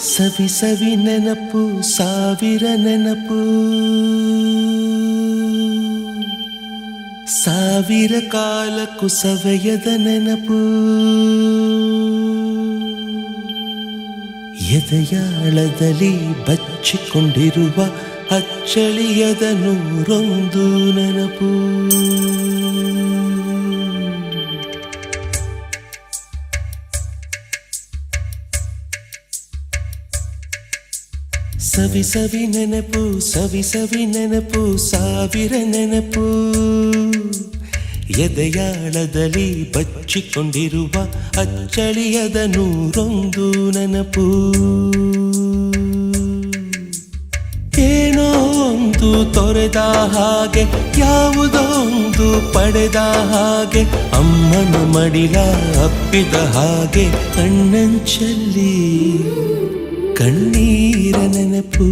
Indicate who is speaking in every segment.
Speaker 1: ಸವಿ ಸವಿ ನೆನಪು ಸಾವಿರ ನೆನಪು, ಸಾವಿರ ಕಾಲಕ್ಕೂ ಸವೆಯದ ನೆನಪು. ಎದೆಯಾಳದಲ್ಲಿ ಬಚ್ಚಿಕೊಂಡಿರುವ ಅಚ್ಚಳಿಯದ ನೂರೊಂದು ನೆನಪು. ಸವಿ ಸವಿ ನೆನಪು ಸವಿ ಸವಿ ನೆನಪು ಸಾವಿರ ನೆನಪು, ಎದೆಯಾಳದಲ್ಲಿ ಬಚ್ಚಿಕೊಂಡಿರುವ ಅಚ್ಚಳಿಯದ ನೂರೊಂದು ನೆನಪು. ಏನೋ ಒಂದು ತೊರೆದ ಹಾಗೆ, ಯಾವುದೋ ಒಂದು ಪಡೆದ ಹಾಗೆ, ಅಮ್ಮನ ಮಡಿಲ ಅಪ್ಪಿದ ಹಾಗೆ, ಕಣ್ಣಂಚಲ್ಲಿ ಕಣ್ಣೀರ ನೆನಪು.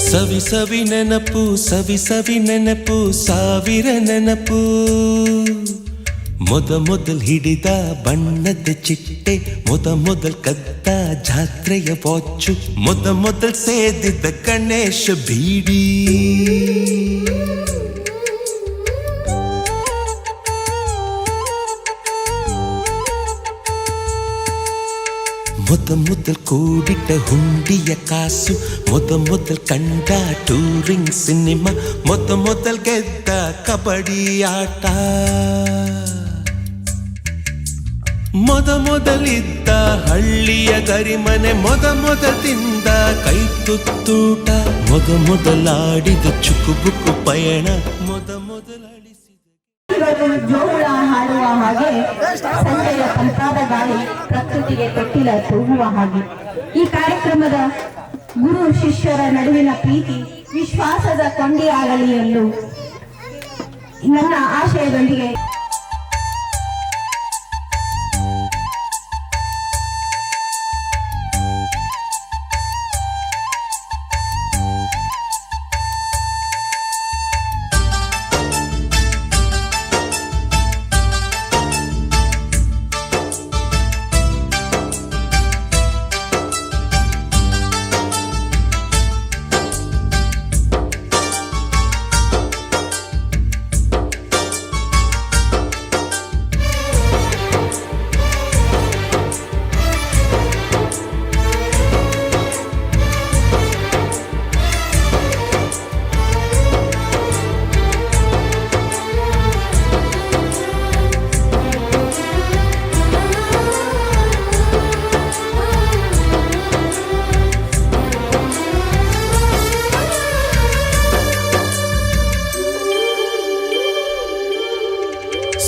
Speaker 1: ಸವಿ ಸವಿ ನೆನಪು ಸವಿ ಸವಿ ನೆನಪು ಸಾವಿರ ನೆನಪು. ಮೊದಲ್ ಹಿಡಿದ ಬಣ್ಣದ ಚಿಟ್ಟೆ, ಮೊದಲ್ ಕದ್ದ ಜಾತ್ರೆಯ ವಾಚು, ಮೊದಲ್ ಸೇದಿದ್ದ ಗಣೇಶ ಬೀಡಿ, ಮೊದಲ್ ಕೂಡಿಟ್ಟ ಹುಂಡಿಯ ಕಾಸು, ಮೊದಲ್ ಕಂಡ ಟೂರಿಂಗ್ ಸಿನಿಮಾ, ಮೊದಲ್ ಗೆದ್ದ ಕಬಡ್ಡಿ ಆಟ, ಮೊದಲಿದ್ದ ಹಳ್ಳಿಯ ಗರಿಮನೆ, ಮೊದಲ್ ತಿಂದ ಕೈ ತುತ್ತೂಟ, ಮೊದಲಾಡಿದ ಚುಕುಬುಕು ಪಯಣ,
Speaker 2: ಜೋಗುಳ ಹಾಡುವ ಹಾಗೆ, ಸಂಜೆಯ ತಂಪಾದ ಗಾಳಿ ಪ್ರಕೃತಿಗೆ ತೊಟ್ಟಿಲ ತೂಗುವ ಹಾಗೆ. ಈ ಕಾರ್ಯಕ್ರಮದ ಗುರು ಶಿಷ್ಯರ ನಡುವಿನ ಪ್ರೀತಿ ವಿಶ್ವಾಸದ ಕೊಂಡಿಯಾಗಲಿ ಎಂದು ನನ್ನ ಆಶಯದೊಂದಿಗೆ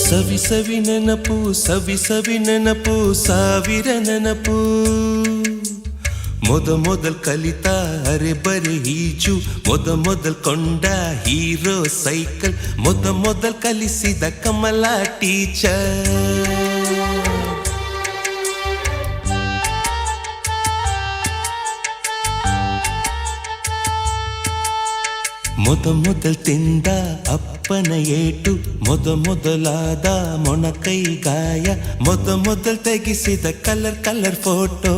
Speaker 1: ಸವಿ ಸವಿ ನೆನಪು ಸವಿ ಸವಿ ನೆನಪು ಸಾವಿರ ನೆನಪು. ಮೊದಲ್ ಕಲಿತ ಅರೆಬರೆ ಈಜು, ಮೊದಲ್ ಕೊಂಡ ಹೀರೋ ಸೈಕಲ್, ಮೊದಲ್ ಕಲಿಸಿದ ಕಮಲ ಟೀಚರ್, ಮೊದಲ್ ತಿಂದ ಅಪ್ಪನ ಏಟು, ಮೊದಲಾದ ಮೊಣಕೈ ಗಾಯ, ಮೊದಲ್ ತೆಗೆಸಿದ ಕಲರ್ ಫೋಟೋ,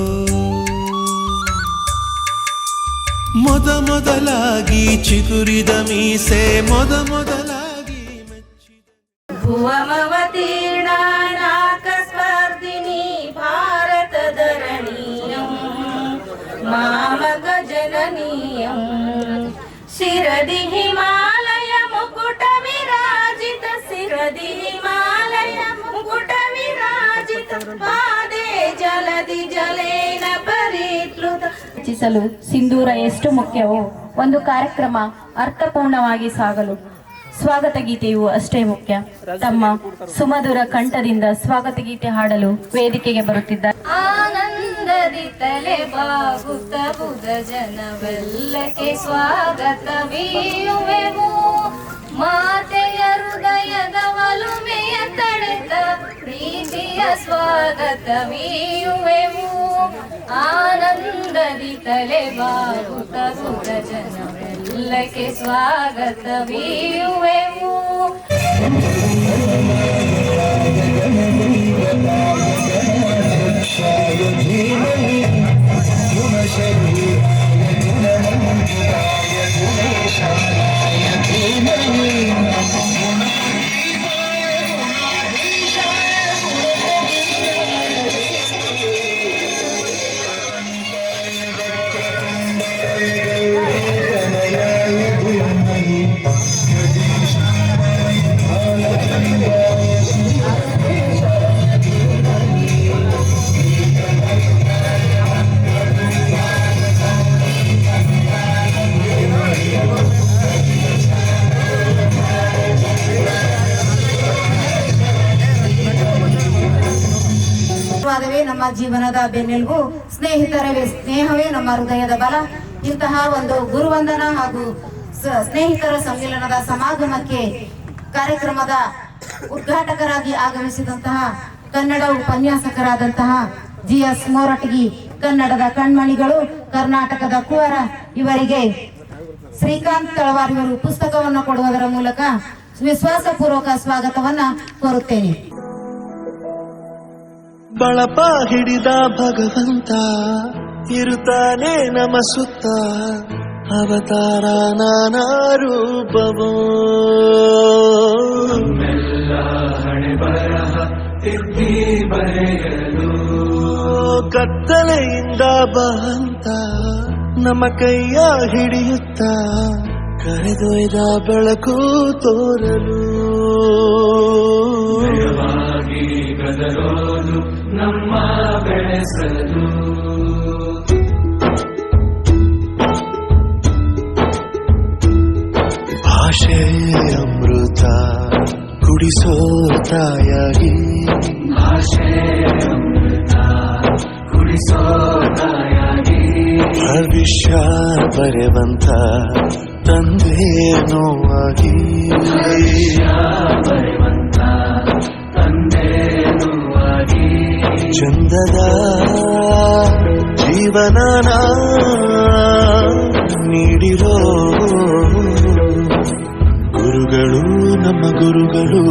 Speaker 1: ಮೊದಲಾಗಿ ಚಿಗುರಿದ ಮೀಸೆ, ಮೊದಲಾಗಿ ಮೆಚ್ಚಿದ
Speaker 2: ಭುವಮವತೀರ್ಣಾನಾಕ ಸ್ಪರ್ಧಿನಿ ಭಾರತದ ರಣೀಯಂ ಮಾಮಕ ಜನನೀಯಂ ಶಿರದಿ ಹಿಮಾಲಯ ಮುಕುಟ ವಿರಾಜಿತ, ಶಿರದಿ ಹಿಮಾಲಯ ಮುಕುಟ ವಿರಾಜಿತ, ಪಾದೇ ಜಲದಿ ಜಲೇನ ಪರಿಪ್ಲುತ. ರಚಿಸಲು ಸಿಂಧೂರ ಎಷ್ಟು ಮುಖ್ಯವೋ ಒಂದು ಕಾರ್ಯಕ್ರಮ ಅರ್ಥಪೂರ್ಣವಾಗಿ ಸಾಗಲು
Speaker 3: ಸ್ವಾಗತ ಗೀತೆಯು ಅಷ್ಟೇ ಮುಖ್ಯ. ತಮ್ಮ ಸುಮಧುರ ಕಂಠದಿಂದ ಸ್ವಾಗತ ಗೀತೆ ಹಾಡಲು ವೇದಿಕೆಗೆ ಬರುತ್ತಿದ್ದಾರೆ.
Speaker 2: ಆನಂದದಿ ತಲೆ ಬಾಗುತ್ತ ಬುಧ ಜನವೆಲ್ಲಕ್ಕೆ ಸ್ವಾಗತವೀಯುವೆವು. ಮಾತೆಯ ಹೃದಯದ ಒಲುಮೆಯ ತಡೆದ ಪ್ರೀತಿಯ ಸ್ವಾಗತವೀಯುವೆವು. ಆನಂದದಿ ತಲೆ ಬಾಗುತ್ತ ಬುಧ ಜನವೆಲ್ಲಕ್ಕೆ ಸ್ವಾಗತವೀಯುವೆವು.
Speaker 4: ನಮ್ಮ ಜೀವನದ ಬೆನ್ನೆಲುಬು, ಸ್ನೇಹವೇ ನಮ್ಮ ಹೃದಯದ ಬಲ. ಇಂತಹ ಒಂದು ಗುರುವಂದನಾ ಹಾಗೂ ಸ್ನೇಹಿತರ ಸಮ್ಮೇಳನದ ಸಮಾಗಮಕ್ಕೆ ಕಾರ್ಯಕ್ರಮದ ಉದ್ಘಾಟಕರಾಗಿ ಆಗಮಿಸಿದಂತಹ ಕನ್ನಡ ಉಪನ್ಯಾಸಕರಾದಂತಹ GS ಮೋರಟಗಿ, ಕನ್ನಡದ ಕಣ್ಮಣಿಗಳು, ಕರ್ನಾಟಕದ ಕುವರ, ಇವರಿಗೆ ಶ್ರೀಕಾಂತ್ ತಳವಾರ್ ಇವರು ಪುಸ್ತಕವನ್ನು ಕೊಡುವುದರ ಮೂಲಕ ವಿಶ್ವಾಸಪೂರ್ವಕ ಸ್ವಾಗತವನ್ನ ಕೋರುತ್ತೇನೆ.
Speaker 1: ಬಳಪ ಹಿಡಿದ ಭಗವಂತ ಇರುತ್ತಾನೆ ನಮ ಸುತ್ತ, ಅವತಾರ ನಾನಾ ರೂಪವೋ. ಹಣೆ ಬರಹ ತಿದ್ದಿ ಬರೆಯಲು ಕತ್ತಲೆಯಿಂದ ಬಹಂತ ನಮ್ಮ ಕೈಯ ಹಿಡಿಯುತ್ತ, ಕರೆದೊಯ್ದ ಬೆಳಕು ತೋರಲು. ಗದರೋದು ನಮ್ಮ ಬೆಳೆಸಲು. ಭಾಷೆ ಅಮೃತ ಕುಡಿಸೋ ತಾಯಾಗಿ, ಭಾಷೆ ಅಮೃತ ಕುಡಿಸೋ ತಾಯಾಗಿ, ಭವಿಷ್ಯ ಬರೆವಂತ ತಂದೆ ನೋವಾಗಿ, ಭವಿಷ್ಯ ಬರೆವಂತ ತಂದೆ ನೋವಾಗಿ, ಚಂದದ ಜೀವನನ ನೀಡಿರೋ ಗುರುಗಳು ನಮ್ಮ ಗುರುಗಳು.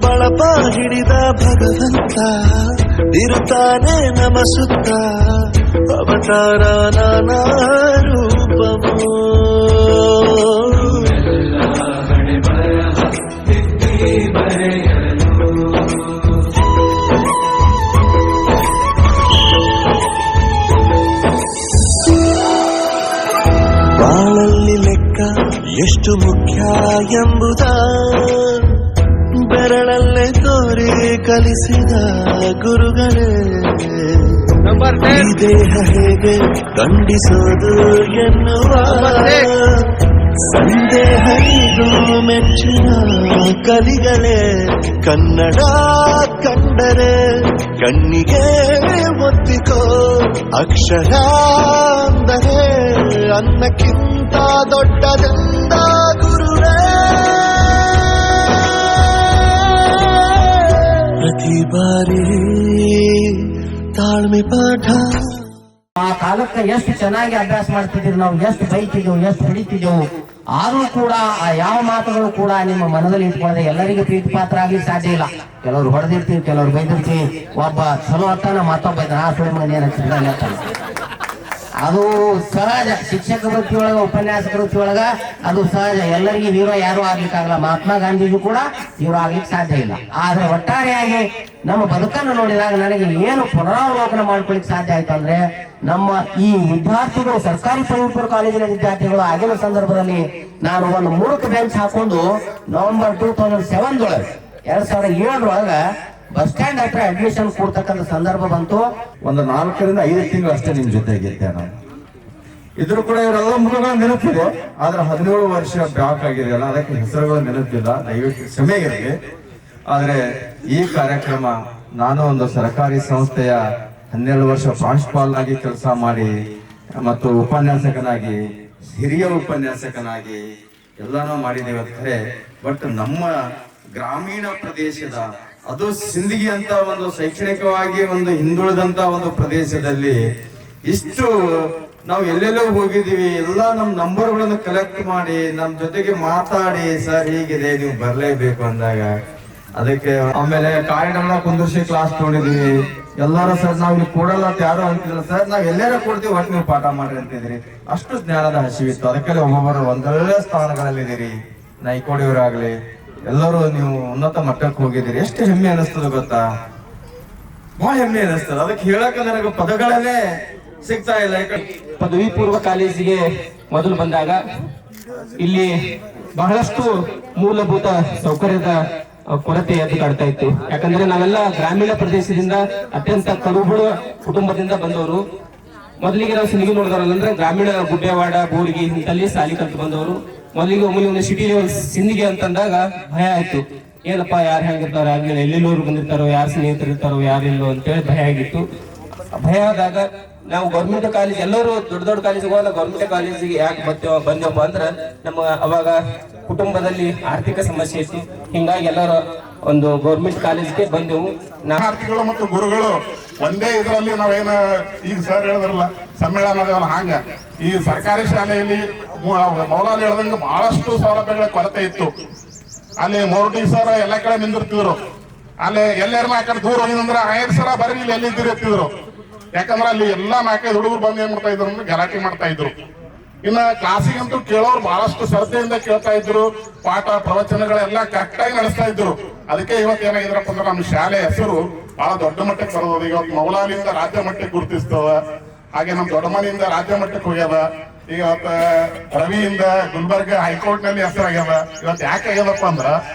Speaker 1: ಬಳಪ ಹಿಡಿದ ಭಗವಂತ ಇರುತ್ತಾನೆ ನಮ ಸುತ್ತ, ಅವತಾರ ನಾನಾ ರೂಪವೋ. ಹಣೆ ಬರಹ ತಿದ್ದಿ ಬರೆಯಲು. ಬಾಳಲ್ಲಿ ಲೆಕ್ಕ ಎಷ್ಟು ಮುಖ್ಯ ಎಂಬುದ ಬೆರಳಲ್ಲೇ ತೋರಿ ಕಲಿಸಿದ ಗುರುಗಳೇ. ಈ ದೇಹ ಹೇಗೆ ಖಂಡಿಸೋದು ಎನ್ನುವ ಸಂದೇಹ ಇದು ಮೆಚ್ಚಿನ ಕಲಿಗಳೇ. ಕನ್ನಡ ಕಂಡರೆ ಕಣ್ಣಿಗೆ ಒತ್ತಿಕೋ, ಅಕ್ಷರ ಅಂದರೆ ಅನ್ನಕ್ಕಿಂತ ದೊಡ್ಡದೆಂದ ಗುರುವೇ. ಪ್ರತಿ ಬಾರಿ ತಾಳ್ಮೆ ಪಾಠ.
Speaker 5: ಆ ಕಾಲಕ್ಕೆ ಎಷ್ಟು ಚೆನ್ನಾಗಿ ಅಭ್ಯಾಸ ಮಾಡ್ತಿದ್ದೀವಿ ನಾವು, ಎಷ್ಟು ಬೈತಿದ್ದೆವು, ಎಷ್ಟು ಹಿಡಿತಿದ್ದೆವು. ಆದ್ರೂ ಕೂಡ ಆ ಯಾವ ಮಾತುಗಳು ಕೂಡ ನಿಮ್ಮ ಮನದಲ್ಲಿ ಇಟ್ಕೊಳ್ಳದೆ ಎಲ್ಲರಿಗೂ ಪ್ರೀತಿ ಪಾತ್ರ ಆಗ್ಲಿಕ್ಕೆ ಸಾಧ್ಯ ಇಲ್ಲ. ಕೆಲವ್ರು ಹೊಡೆದಿರ್ತೀವಿ, ಕೆಲವ್ರು ಬೈದಿರ್ತೀವಿ. ಒಬ್ಬ ಚಲೋ ಅತ್ತಾನ, ಮತ್ತೊಬ್ಬ ಆ ಸುಳಿ ಮನೆ ಏನ್ ಹಚ್ಚಿದ್ದಾನೆ. ಅದು ಸಹಜ. ಶಿಕ್ಷಕ ವೃತ್ತಿ ಒಳಗ, ಉಪನ್ಯಾಸಕ ವೃತ್ತಿ ಒಳಗ ಅದು ಸಹಜ. ಎಲ್ಲರಿಗೂ ಹೀರೋ ಯಾರು ಆಗ್ಲಿಕ್ಕಾಗಲ್ಲ. ಮಹಾತ್ಮ ಗಾಂಧೀಜಿ ಕೂಡ ಹೀರೋ ಆಗ್ಲಿಕ್ಕೆ ಸಾಧ್ಯ ಇಲ್ಲ. ಆದ್ರೆ ಒಟ್ಟಾರೆಯಾಗಿ ನಮ್ಮ ಬದುಕನ್ನು ನೋಡಿದಾಗ ನನಗೆ ಏನು ಪುನರಾವಲೋಕನ ಮಾಡ್ಕೊಳಿಕ್ ಸಾಧ್ಯ ಆಯ್ತು ಅಂದ್ರೆ, ನಮ್ಮ ಈ ವಿದ್ಯಾರ್ಥಿಗಳು, ಸರ್ಕಾರಿ ಪದವಿ ಪೂರ್ವ ಕಾಲೇಜಿನ ವಿದ್ಯಾರ್ಥಿಗಳು ಆಗಿನ ಸಂದರ್ಭದಲ್ಲಿ ನಾನು ಒಂದು 3 ಬೆಂಚ್ ಹಾಕೊಂಡು ನವೆಂಬರ್ 2007 2007 ಬಸ್ ಸ್ಟ್ಯಾಂಡ್ ಹತ್ರ ಅಡ್ಮಿಷನ್ ಕೊಡ್ತಕ್ಕಂಥ ಸಂದರ್ಭ ಬಂತು.
Speaker 6: ಒಂದು 4 ರಿಂದ 5 ತಿಂಗಳು ಅಷ್ಟೇ ನಿಮ್ ಜೊತೆಗಿದ್ದೆ ನಾನು. ಇದ್ರು ಕೂಡ ಇವರೆಲ್ಲ ಮುಖಗಳ ನೆನಪಿದೆ, ಆದ್ರೆ 17 ವರ್ಷ ಬ್ಯಾಕ್ ಆಗಿದೆಯಲ್ಲ, ಅದಕ್ಕೆ ಹೆಸರುಗಳು ನೆನಪಿಲ್ಲ, ದಯವಿಟ್ಟು ಕ್ಷಮೆ ಇರಲಿ. ಆದ್ರೆ ಈ ಕಾರ್ಯಕ್ರಮ ನಾನು ಒಂದು ಸರ್ಕಾರಿ ಸಂಸ್ಥೆಯ 12 ವರ್ಷ ಪ್ರಾಂಶುಪಾಲನಾಗಿ ಕೆಲಸ ಮಾಡಿ ಮತ್ತು ಉಪನ್ಯಾಸಕನಾಗಿ, ಹಿರಿಯ ಉಪನ್ಯಾಸಕನಾಗಿ ಎಲ್ಲಾನು ಮಾಡಿದ್ದೇವೆ. ಬಟ್ ನಮ್ಮ ಗ್ರಾಮೀಣ ಪ್ರದೇಶದ, ಅದು ಸಿಂದಗಿ ಅಂತ ಒಂದು ಶೈಕ್ಷಣಿಕವಾಗಿ ಒಂದು ಹಿಂದುಳಿದಂತ ಒಂದು ಪ್ರದೇಶದಲ್ಲಿ ಇಷ್ಟು ನಾವು ಎಲ್ಲೆಲ್ಲೋ ಹೋಗಿದೀವಿ, ಎಲ್ಲ ನಮ್ಮ ನಂಬರ್ಗಳನ್ನು ಕಲೆಕ್ಟ್ ಮಾಡಿ ನಮ್ಮ ಜೊತೆಗೆ ಮಾತಾಡಿ, ಸರ್ ಹೀಗಿದೆ ನೀವು ಬರ್ಲೇಬೇಕು ಅಂದಾಗ ಅದಕ್ಕೆ ಆಮೇಲೆ ಕಾರಿಡಾರ್ನ ಕುಂದರ್ಸಿ ಕ್ಲಾಸ್ ನೋಡಿದೀವಿ. ಎಲ್ಲರೂ ಸರ್ ನಾವ್ ಇಲ್ಲಿ ಕೊಡಲ್ಲ ಅಂತ ಯಾರು ಅಂತಿಲ್ಲ, ಸರ್ ನಾವ್ ಎಲ್ಲಾರ ಕೊಡ್ತೀವಿ, ಒಟ್ಟು ನೀವು ಪಾಠ ಮಾಡ್ರಿ ಅಂತಿದ್ರಿ. ಅಷ್ಟು ಜ್ಞಾನದ ಹಸಿವಿತ್ತು. ಅದಕ್ಕೆ ಒಬ್ಬೊಬ್ಬರು ಒಂದೊಳ್ಳೆ ಸ್ಥಾನಗಳಲ್ಲಿದ್ದೀರಿ. ನೈಕೋಡಿಯವರಾಗ್ಲಿ ಎಲ್ಲರೂ ನೀವು ಉನ್ನತ ಮಟ್ಟಕ್ಕೆ ಹೋಗಿದ್ದೀರಿ. ಎಷ್ಟು ಹೆಮ್ಮೆ ಅನಿಸ್ತದ ಗೊತ್ತಾ, ಬಹಳ ಹೆಮ್ಮೆ ಅನಿಸ್ತದ. ಅದಕ್ಕೆ ಹೇಳಕ ನನಗೆ ಪದಗಳಲ್ಲೇ ಸಿಗ್ತಾ ಇಲ್ಲ.
Speaker 7: ಪದವಿ ಪೂರ್ವ ಕಾಲೇಜಿಗೆ ಮೊದಲು ಬಂದಾಗ ಇಲ್ಲಿ ಬಹಳಷ್ಟು ಮೂಲಭೂತ ಸೌಕರ್ಯದ ಕೊರತೆ ಎದ್ದು ಕಾಡ್ತಾ ಇತ್ತು. ಯಾಕಂದ್ರೆ ನಾವೆಲ್ಲ ಗ್ರಾಮೀಣ ಪ್ರದೇಶದಿಂದ ಅತ್ಯಂತ ಕಡುಬಡ ಕುಟುಂಬದಿಂದ ಬಂದವರು. ಮೊದಲಿಗೆ ನಾವು ಸಿಂದಗಿ ನೋಡಿದವರಲ್ಲ ಅಂದ್ರೆ ಗ್ರಾಮೀಣ ಗುಡ್ಡೆವಾಡ, ಬೋರ್ಗಿ ಇಂತಲ್ಲಿ ಸಾಲಿ ಕಲ್ತು ಬಂದವರು. ಮೊದಲಿಗೆ ಒಮ್ಮೆ ಸಿಟಿ ಲೆವೆಲ್ ಸಿಂದಗಿ ಅಂತಂದಾಗ ಭಯ ಆಯ್ತು. ಏನಪ್ಪಾ, ಯಾರು ಹೆಂಗಿರ್ತಾರೋ, ಆಗ್ಲಿಲ್ಲ ಎಲ್ಲೆಲ್ಲೋರು ಬಂದಿರ್ತಾರೋ, ಯಾರು ಸ್ನೇಹಿತರಿರ್ತಾರೋ, ಯಾರಿಲ್ಲೋ ಅಂತೇಳಿ ಭಯ ಆಗಿತ್ತು. ಭಯ ಆದಾಗ ನಾವು ಗೌರ್ಮೆಂಟ್ ಕಾಲೇಜ್, ಎಲ್ಲರೂ ದೊಡ್ಡ ದೊಡ್ಡ ಕಾಲೇಜ್ ಹೋಗಲ್ಲ, ಗೌರ್ಮೆಂಟ್ ಕಾಲೇಜಿಗೆ ಯಾಕೆ ಬಂದೇವಪ್ಪ ಅಂದ್ರೆ ನಮ್ಮ ಅವಾಗ ಕುಟುಂಬದಲ್ಲಿ ಆರ್ಥಿಕ ಸಮಸ್ಯೆ ಇತ್ತು. ಹಿಂಗಾಗಿ ಎಲ್ಲರೂ ಒಂದು ಗೌರ್ಮೆಂಟ್ ಕಾಲೇಜ್ಗೆ ಬಂದೆವು.
Speaker 8: ವಿದ್ಯಾರ್ಥಿಗಳು ಮತ್ತು ಗುರುಗಳು ಒಂದೇ ಇದರಲ್ಲಿ ನಾವೇನ ಈಗ ಸರ್ ಹೇಳಿದ್ರಲ್ಲ ಸಮ್ಮೇಳನ ಹಾಂಗ ಈ ಸರ್ಕಾರಿ ಶಾಲೆಯಲ್ಲಿ ಮೌಲಾಲಿ ಹೇಳ್ದಂಗೆ ಬಹಳಷ್ಟು ಸೌಲಭ್ಯಗಳ ಕೊರತೆ ಇತ್ತು. ಅಲ್ಲಿ ಮೋರ್ಟಿ ಸರ್ ಎಲ್ಲ ಕಡೆ ನಿಂದಿರ್ತಿದ್ರು. ಅಲ್ಲಿ ಎಲ್ಲಾರನ್ನ ಆ ಕಡೆ ದೂರ ಹೋಗಿದಂದ್ರೆ 5 ಸಲ ಬರೀ ಇಲ್ಲಿ ಎಲ್ಲಿದ್ದೀರಿ ಎತ್ತಿದ್ರು. ಯಾಕಂದ್ರೆ ಅಲ್ಲಿ ಎಲ್ಲಾ 4-5 ಹುಡುಗರು ಬಂದು ಏನ್ ಮಾಡ್ತಾ ಇದ್ರು ಅಂದ್ರೆ ಗಲಾಟೆ ಮಾಡ್ತಾ ಇದ್ರು. ಇನ್ನ ಕ್ಲಾಸಿಗಂತೂ ಕೇಳೋರು ಬಹಳಷ್ಟು ಶ್ರದ್ಧೆಯಿಂದ ಕೇಳ್ತಾ ಇದ್ರು. ಪಾಠ ಪ್ರವಚನಗಳೆಲ್ಲ ಕರೆಕ್ಟ್ ಆಗಿ ನಡೆಸ್ತಾ ಇದ್ರು. ಅದಕ್ಕೆ ಇವತ್ತು ಏನಾಗಿದ್ರಪ್ಪ ಅಂದ್ರೆ ನಮ್ಮ ಶಾಲೆ ಹೆಸರು ಬಹಳ ದೊಡ್ಡ ಮಟ್ಟಕ್ಕೆ ಬರೋದು. ಇವತ್ತು ಮೌಲಾಲಿಯಿಂದ ರಾಜ್ಯ ಮಟ್ಟಕ್ಕೆ ಗುರುತಿಸ್ತದ. ಹಾಗೆ ನಮ್ಮ ದೊಡ್ಡ ಮನೆಯಿಂದ ರಾಜ್ಯ ಮಟ್ಟಕ್ಕೆ ಹೋಗ್ಯದ. ಇವತ್ತು ರವಿಯಿಂದ ಗುಲ್ಬರ್ಗ ಹೈಕೋರ್ಟ್ ನಲ್ಲಿ ಹೆಸರಾಗ್ಯದ. ಇವತ್ತು ಯಾಕೆ ಆಗ್ಯದಪ್ಪ ಅಂದ್ರ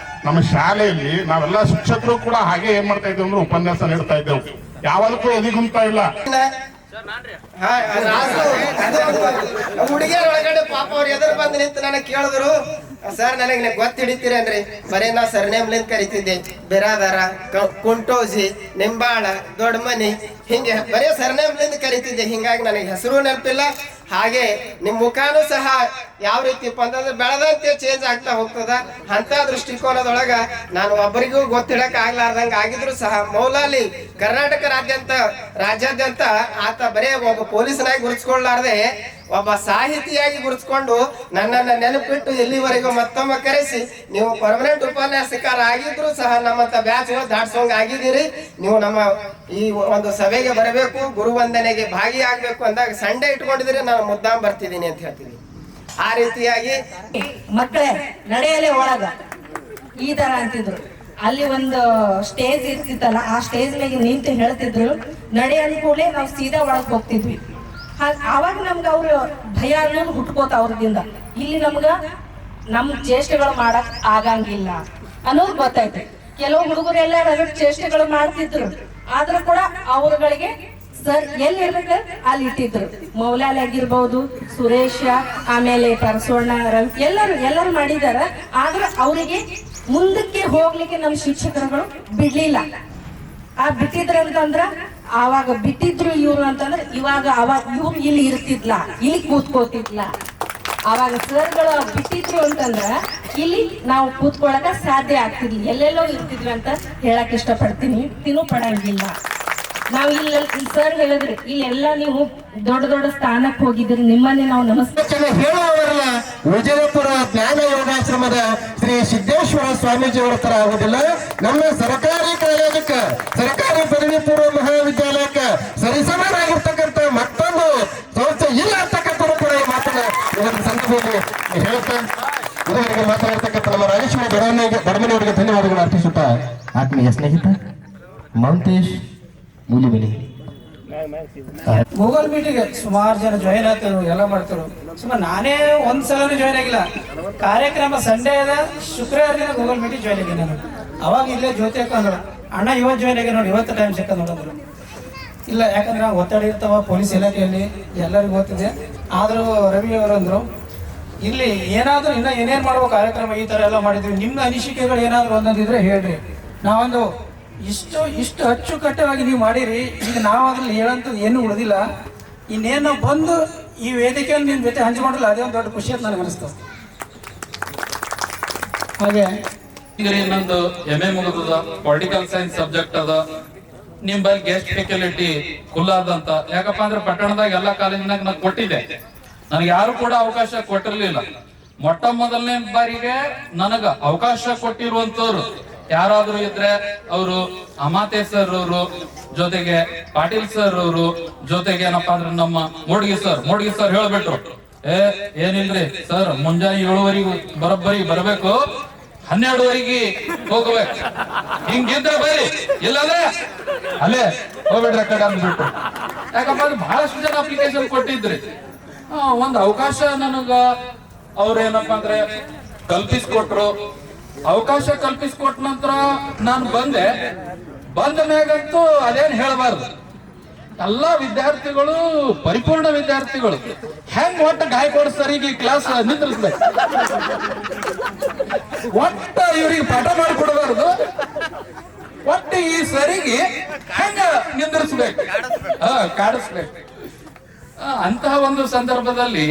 Speaker 8: ನಮ್ಮ ಶಾಲೆಯಲ್ಲಿ ನಾವೆಲ್ಲ ಶಿಕ್ಷಕರು ಕೂಡ ಹಾಗೆ ಏನ್ ಮಾಡ್ತಾ ಇದ್ದೇವೆ ಅಂದ್ರೆ ಉಪನ್ಯಾಸ ನೀಡ್ತಾ ಇದ್ದೇವೆ. ಯಾವದಕ್ಕೂ ಎದಿಗುಂತಾ ಇಲ್ಲ.
Speaker 9: ಹುಡುಗಿಯರ ಒಳಗಡೆ ಪಾಪ ಅವ್ರು ಎದುರು ಬಂದು ನಿಂತು ನನಗೆ ಕೇಳಿದ್ರು, ಸರ್ ನನಗೆ ಗೊತ್ತ ಹಿಡಿತೀರೇನ್ರಿ? ಬರೀ ನಾ ಸರ್ನೇಮ್ಲಿಂದ ಕರಿತಿದ್ದೆ. ಬಿರಾದಾರ, ಕುಂಟೋಜಿ, ನಿಂಬಾಳ, ದೊಡ್ಡಮನಿ ಹಿಂಗೆ ಬರೀ ಸರ್ನೇಮ್ಲಿಂದ ಕರಿತಿದ್ದೆ. ಹಿಂಗಾಗಿ ನನಗೆ ಹೆಸರು ನೆನಪಿಲ್ಲ. ಹಾಗೆ ನಿಮ್ ಮುಖಾನು ಸಹ ಯಾವ ರೀತಿಪ್ಪ ಅಂತಂದ್ರೆ ಬೆಳೆದಂತೆ ಚೇಂಜ್ ಆಗ್ತಾ ಹೋಗ್ತದ. ಅಂತ ದೃಷ್ಟಿಕೋನದೊಳಗ ನಾನು ಒಬ್ಬರಿಗೂ ಗೊತ್ತಿಡಕ್ ಆಗ್ಲಾರ್ದಂಗ ಆಗಿದ್ರು ಸಹ ಮೌಲಾಲಿ ಕರ್ನಾಟಕ ರಾಜ್ಯಾದ್ಯಂತ ಆತ ಬರೇ ಒಬ್ಬ ಪೊಲೀಸನಾಗಿ ಗುರುತಿಸ್ಕೊಳ್ಳಾರ್ದೆ ಒಬ್ಬ ಸಾಹಿತಿಯಾಗಿ ಗುರುತಿಸ್ಕೊಂಡು ನನ್ನನ್ನ ನೆನಪಿಟ್ಟು ಇಲ್ಲಿವರೆಗೂ ಮತ್ತೊಮ್ಮೆ ಕರೆಸಿ ನೀವು ಪರ್ಮನೆಂಟ್ ಉಪನ್ಯಾಸಕರ ಆಗಿದ್ರು ಸಹ ನಮ್ಮಂತ ಬ್ಯಾಚ್ಗಳು ದಾಟ್ಸೋಂಗ್ ಆಗಿದ್ದೀರಿ. ನೀವು ನಮ್ಮ ಈ ಒಂದು ಸಭೆಗೆ ಬರಬೇಕು, ಗುರುವಂದನೆಗೆ ಭಾಗಿಯಾಗಬೇಕು ಅಂದಾಗ ಸಂಡೆ ಇಟ್ಕೊಂಡಿದ್ರೆ ನಾನು ಮುದ್ದಾಂ ಬರ್ತಿದ್ದೀನಿ ಅಂತ ಹೇಳ್ತೀನಿ. ಆ ರೀತಿಯಾಗಿ
Speaker 3: ಮಕ್ಕಳೇ ನಡೆಯಲೇ ಒಳಗ ಈ ತರ ಅಂತಿದ್ರು. ಅಲ್ಲಿ ಒಂದು ಸ್ಟೇಜ್ ಇರ್ತಿತ್ತಲ್ಲ, ಆ ಸ್ಟೇಜ್ ಮೇಲೆ ನಿಂತು ಹೇಳ್ತಿದ್ರು ನಡೆ ಅಂದ್ಕೂಡಲೇ ನಾವು ಸೀದಾ ಒಳಗ್ ಹೋಗ್ತಿದ್ವಿ. ಆವಾಗ ನಮ್ಗೆ ಅವ್ರು ಭಯ ಅನ್ನೋದು ಹುಟ್ಕೋತ ಅವ್ರದಿಂದ. ಇಲ್ಲಿ ನಮ್ಗ ನಮ್ ಚೇಷ್ಟೆಗಳು ಮಾಡಕ್ ಆಗಂಗಿಲ್ಲ ಅನ್ನೋದು ಗೊತ್ತಾಯ್ತು. ಕೆಲವು ಹುಡುಗರೆಲ್ಲ ರಗಡ್ ಚೇಷ್ಟೆಗಳು ಮಾಡ್ತಿದ್ರು, ಆದ್ರೂ ಕೂಡ ಅವ್ರಗಳಿಗೆ ಸರ್ ಎಲ್ಲಿ ಇರ್ಬೇಕು ಅಲ್ಲಿ ಇಟ್ಟಿದ್ರು. ಮೌಲಾಲಿ ಆಗಿರ್ಬಹುದು, ಸುರೇಶ, ಆಮೇಲೆ ಪರಸೋಣ, ರವಿ ಎಲ್ಲರೂ ಮಾಡಿದಾರ. ಆದ್ರೆ ಅವರಿಗೆ ಮುಂದಕ್ಕೆ ಹೋಗ್ಲಿಕ್ಕೆ ನಮ್ಮ ಶಿಕ್ಷಕರುಗಳು ಬಿಡ್ಲಿಲ್ಲ. ಆ ಬಿಟ್ಟಿದ್ರಂತಂದ್ರ ಆವಾಗ ಬಿಟ್ಟಿದ್ರು ಇವ್ರು ಅಂತಂದ್ರೆ ಇವಾಗ ಇವ್ರು ಇಲ್ಲಿ ಇರ್ತಿದ್ಲ, ಇಲ್ಲಿ ಕೂತ್ಕೋತಿದ್ಲ. ಅವಾಗ ಸರ್ಗಳು ಬಿಟ್ಟಿದ್ರು ಅಂತಂದ್ರ ಇಲ್ಲಿ ನಾವು ಕೂತ್ಕೊಳಕ ಸಾಧ್ಯ ಆಗ್ತಿದ್ಲಿ, ಎಲ್ಲೆಲ್ಲೋ ಇರ್ತಿದ್ವಿ ಅಂತ ಹೇಳಕ್ ಇಷ್ಟಪಡ್ತೀನಿ. ಪಡಂಗಿಲ್ಲ. ನಾವು ಇಲ್ಲಿ ಸರ್ ಹೇಳಿದ್ರಿ ಇಲ್ಲೆಲ್ಲ ನೀವು ದೊಡ್ಡ ದೊಡ್ಡ ಸ್ಥಾನಕ್ಕೆ ಹೋಗಿದ್ರಿ, ನಿಮ್ಮನ್ನೇ ನಾವು ನಮಸ್ಕಾರ
Speaker 7: ಹೇಳುವವರಲ್ಲ. ವಿಜಯಪುರ ಜ್ಞಾನ ಯೋಗಾಶ್ರಮದ ಶ್ರೀ ಸಿದ್ದೇಶ್ವರ ಸ್ವಾಮೀಜಿಯವರ ತರ ಆಗುದಿಲ್ಲ. ನಮ್ಮ ಸರ್ಕಾರಿ ಕಾಲೇಜಕ್ಕೆ, ಸರ್ಕಾರಿ ಪದವಿ ಪೂರ್ವ ಮಹಾವಿದ್ಯಾಲಯಕ್ಕೆ ಸರಿಸಮಾನಾಗಿರ್ತಕ್ಕಂಥ ಮತ್ತೊಂದು ಸಂಸ್ಥೆ
Speaker 8: ಹೇಳುತ್ತಾ ಇದುವರೆಗೆ ಮಾತಾಡ್ತಕ್ಕಂಥ ನಮ್ಮ ರಾಜೇಶ್ವರಿ ಬಡಮನಿಯವರಿಗೆ ಧನ್ಯವಾದಗಳು ಅರ್ಪಿಸುತ್ತಾ
Speaker 5: ಆತ್ಮೀಯ ಸ್ನೇಹಿತ ಮೌಂತೇಶ್ ಮೂಲಿಬೆಲೆ
Speaker 10: ಗೂಗಲ್ ಮೀಟಿಗೆ ಸುಮಾರು ಜನ ಜಾಯಿನ್ ಆಗ್ತಾರೆ ಎಲ್ಲ ಮಾಡ್ತಾರೆ. ಸುಮಾರು ನಾನೇ ಒಂದ್ಸಲನೂ ಜಾಯಿನ್ ಆಗಿಲ್ಲ. ಕಾರ್ಯಕ್ರಮ ಸಂಡೇ ಅದ, ಶುಕ್ರವಾರ ದಿನ ಗೂಗಲ್ ಮೀಟಿಂಗ್ ಜಾಯಿನ್ ಆಗಿ ನಾನು ಅವಾಗ ಇಲ್ಲೇ ಜ್ಯೋತಿ ಹಾಕಂದ್ರು ಅಣ್ಣ ಇವತ್ತು ಜಾಯಿನ್ ಆಗಿ ನೋಡಿ, ಇವತ್ತು ಟೈಮ್ ಸಿಕ್ಕ ನೋಡಿದ್ರು. ಇಲ್ಲ, ಯಾಕಂದ್ರೆ ನಾವು ಒತ್ತಡ ಇರ್ತಾವ ಪೊಲೀಸ್ ಇಲಾಖೆಯಲ್ಲಿ ಎಲ್ಲರಿಗೂ ಗೊತ್ತಿದೆ. ಆದರೂ ರವಿ ಅವರಂದ್ರು ಇಲ್ಲಿ ಏನಾದರೂ ಇನ್ನ ಏನೇನು ಮಾಡ್ಬೇಕು ಕಾರ್ಯಕ್ರಮ ಈ ಥರ ಎಲ್ಲ ಮಾಡಿದ್ವಿ, ನಿಮ್ಮ ಅನಿಸಿಕೆಗಳು ಏನಾದರೂ ಒಂದೊಂದಿದ್ರೆ ಹೇಳ್ರಿ. ನಾವೊಂದು ಇಷ್ಟು ಅಚ್ಚುಕಟ್ಟವಾಗಿ ನೀವು ಮಾಡಿರಿ. ಈಗ ನಾವು ಅದ್ರಲ್ಲಿ ಹೇಳಂಥದ್ದು ಏನೂ ಉಳಿದಿಲ್ಲ. ಇನ್ನೇನು ಬಂದು ಈ ವೇದಿಕೆಯಲ್ಲಿ ನಿಮ್ಮ ಜೊತೆ ಹಂಚಿಕೊಂಡಿಲ್ಲ, ಅದೇ ಒಂದು ದೊಡ್ಡ ಖುಷಿ ಅಂತ ನನಗೆ ಅನಿಸ್ತದೆ. ಹಾಗೆ
Speaker 11: ಇನ್ನೊಂದು MA ಮುಗಿದ ಪೊಲಿಟಿಕಲ್ ಸೈನ್ಸ್ ಸಬ್ಜೆಕ್ಟ್ ಅದ, ನಿಮ್ ಬಳಿ ಗೆಸ್ಟ್ ಫ್ಯಾಕಲ್ಟಿ ಫುಲ್ ಆದಂತ. ಯಾಕಪ್ಪ ಅಂದ್ರೆ ಪಟ್ಟಣದಾಗ ಎಲ್ಲಾ ಕಾಲೇಜಿನಾಗ ನಾನು ಕೊಟ್ಟಿದ್ದೆ, ನನಗೆ ಯಾರು ಕೂಡ ಅವಕಾಶ ಕೊಟ್ಟಿರ್ಲಿಲ್ಲ. ಮೊಟ್ಟ ಮೊದಲನೇ ಬಾರಿಗೆ ನನಗ ಅವಕಾಶ ಕೊಟ್ಟಿರುವಂತವ್ರು ಯಾರಾದ್ರೂ ಇದ್ರೆ ಅವರು ಅಮಾತೆ ಸರ್ ಅವರು, ಜೊತೆಗೆ ಪಾಟೀಲ್ ಸರ್ ಅವರು, ಜೊತೆಗೆ ಏನಪ್ಪಾ ಅಂದ್ರೆ ನಮ್ಮ ಮೋಡ್ಗಿ ಸರ್ ಹೇಳ್ಬಿಟ್ರು, ಏನಿಲ್ರಿ ಸರ್ ಮುಂಜಾನೆ 7:15 ಬರೋಬ್ಬರಿ ಬರ್ಬೇಕು, 12:15 ಹೋಗ್ಬೇಕು, ಹಿಂಗಿದ್ರೆ ಬರಿ, ಇಲ್ಲಂದ್ರೆ ಅಲ್ಲೇ ಹೋಗ್ಬಿಡ್ರಿ ಕಡೆ ಅಂದ್ಬಿಟ್ರು. ಯಾಕಪ್ಪ ಅಂದ್ರೆ ಬಹಳಷ್ಟು ಜನ ಅಪ್ಲಿಕೇಶನ್ ಕೊಟ್ಟಿದ್ರಿ. ಒಂದ್ ಅವಕಾಶ ನನಗ ಅವ್ರೇನಪ್ಪಾ ಅಂದ್ರೆ ಕಲ್ಪಿಸ್ಕೊಟ್ರು. ಅವಕಾಶ ಕಲ್ಪಿಸ್ಕೊಟ್ಟ ನಂತರ ನಾನು ಬಂದ ಮ್ಯಾಗಂತೂ ಅದೇನ್ ಹೇಳಬಾರ್ದು. ಎಲ್ಲಾ ವಿದ್ಯಾರ್ಥಿಗಳು ಪರಿಪೂರ್ಣ ವಿದ್ಯಾರ್ಥಿಗಳು. ಹೆಂಗ್ ಒಟ್ಟ ಗಾಯಕೋಡ್ ಸರಿಗೆ ಕ್ಲಾಸ್ ನಿಂದ್ರಿಸ್ಬೇಕು, ಒಟ್ಟ ಇವ್ರಿಗೆ ಪಾಠ ಮಾಡಿಕೊಡಬಾರ್ದು, ಒಟ್ಟು ಈ ಸರಿಗೆ ಹೆಂಗ ನಿಂದ್ರಿಸ್ಬೇಕು, ಕಾಡಿಸ್ಬೇಕು. ಅಂತಹ ಒಂದು ಸಂದರ್ಭದಲ್ಲಿ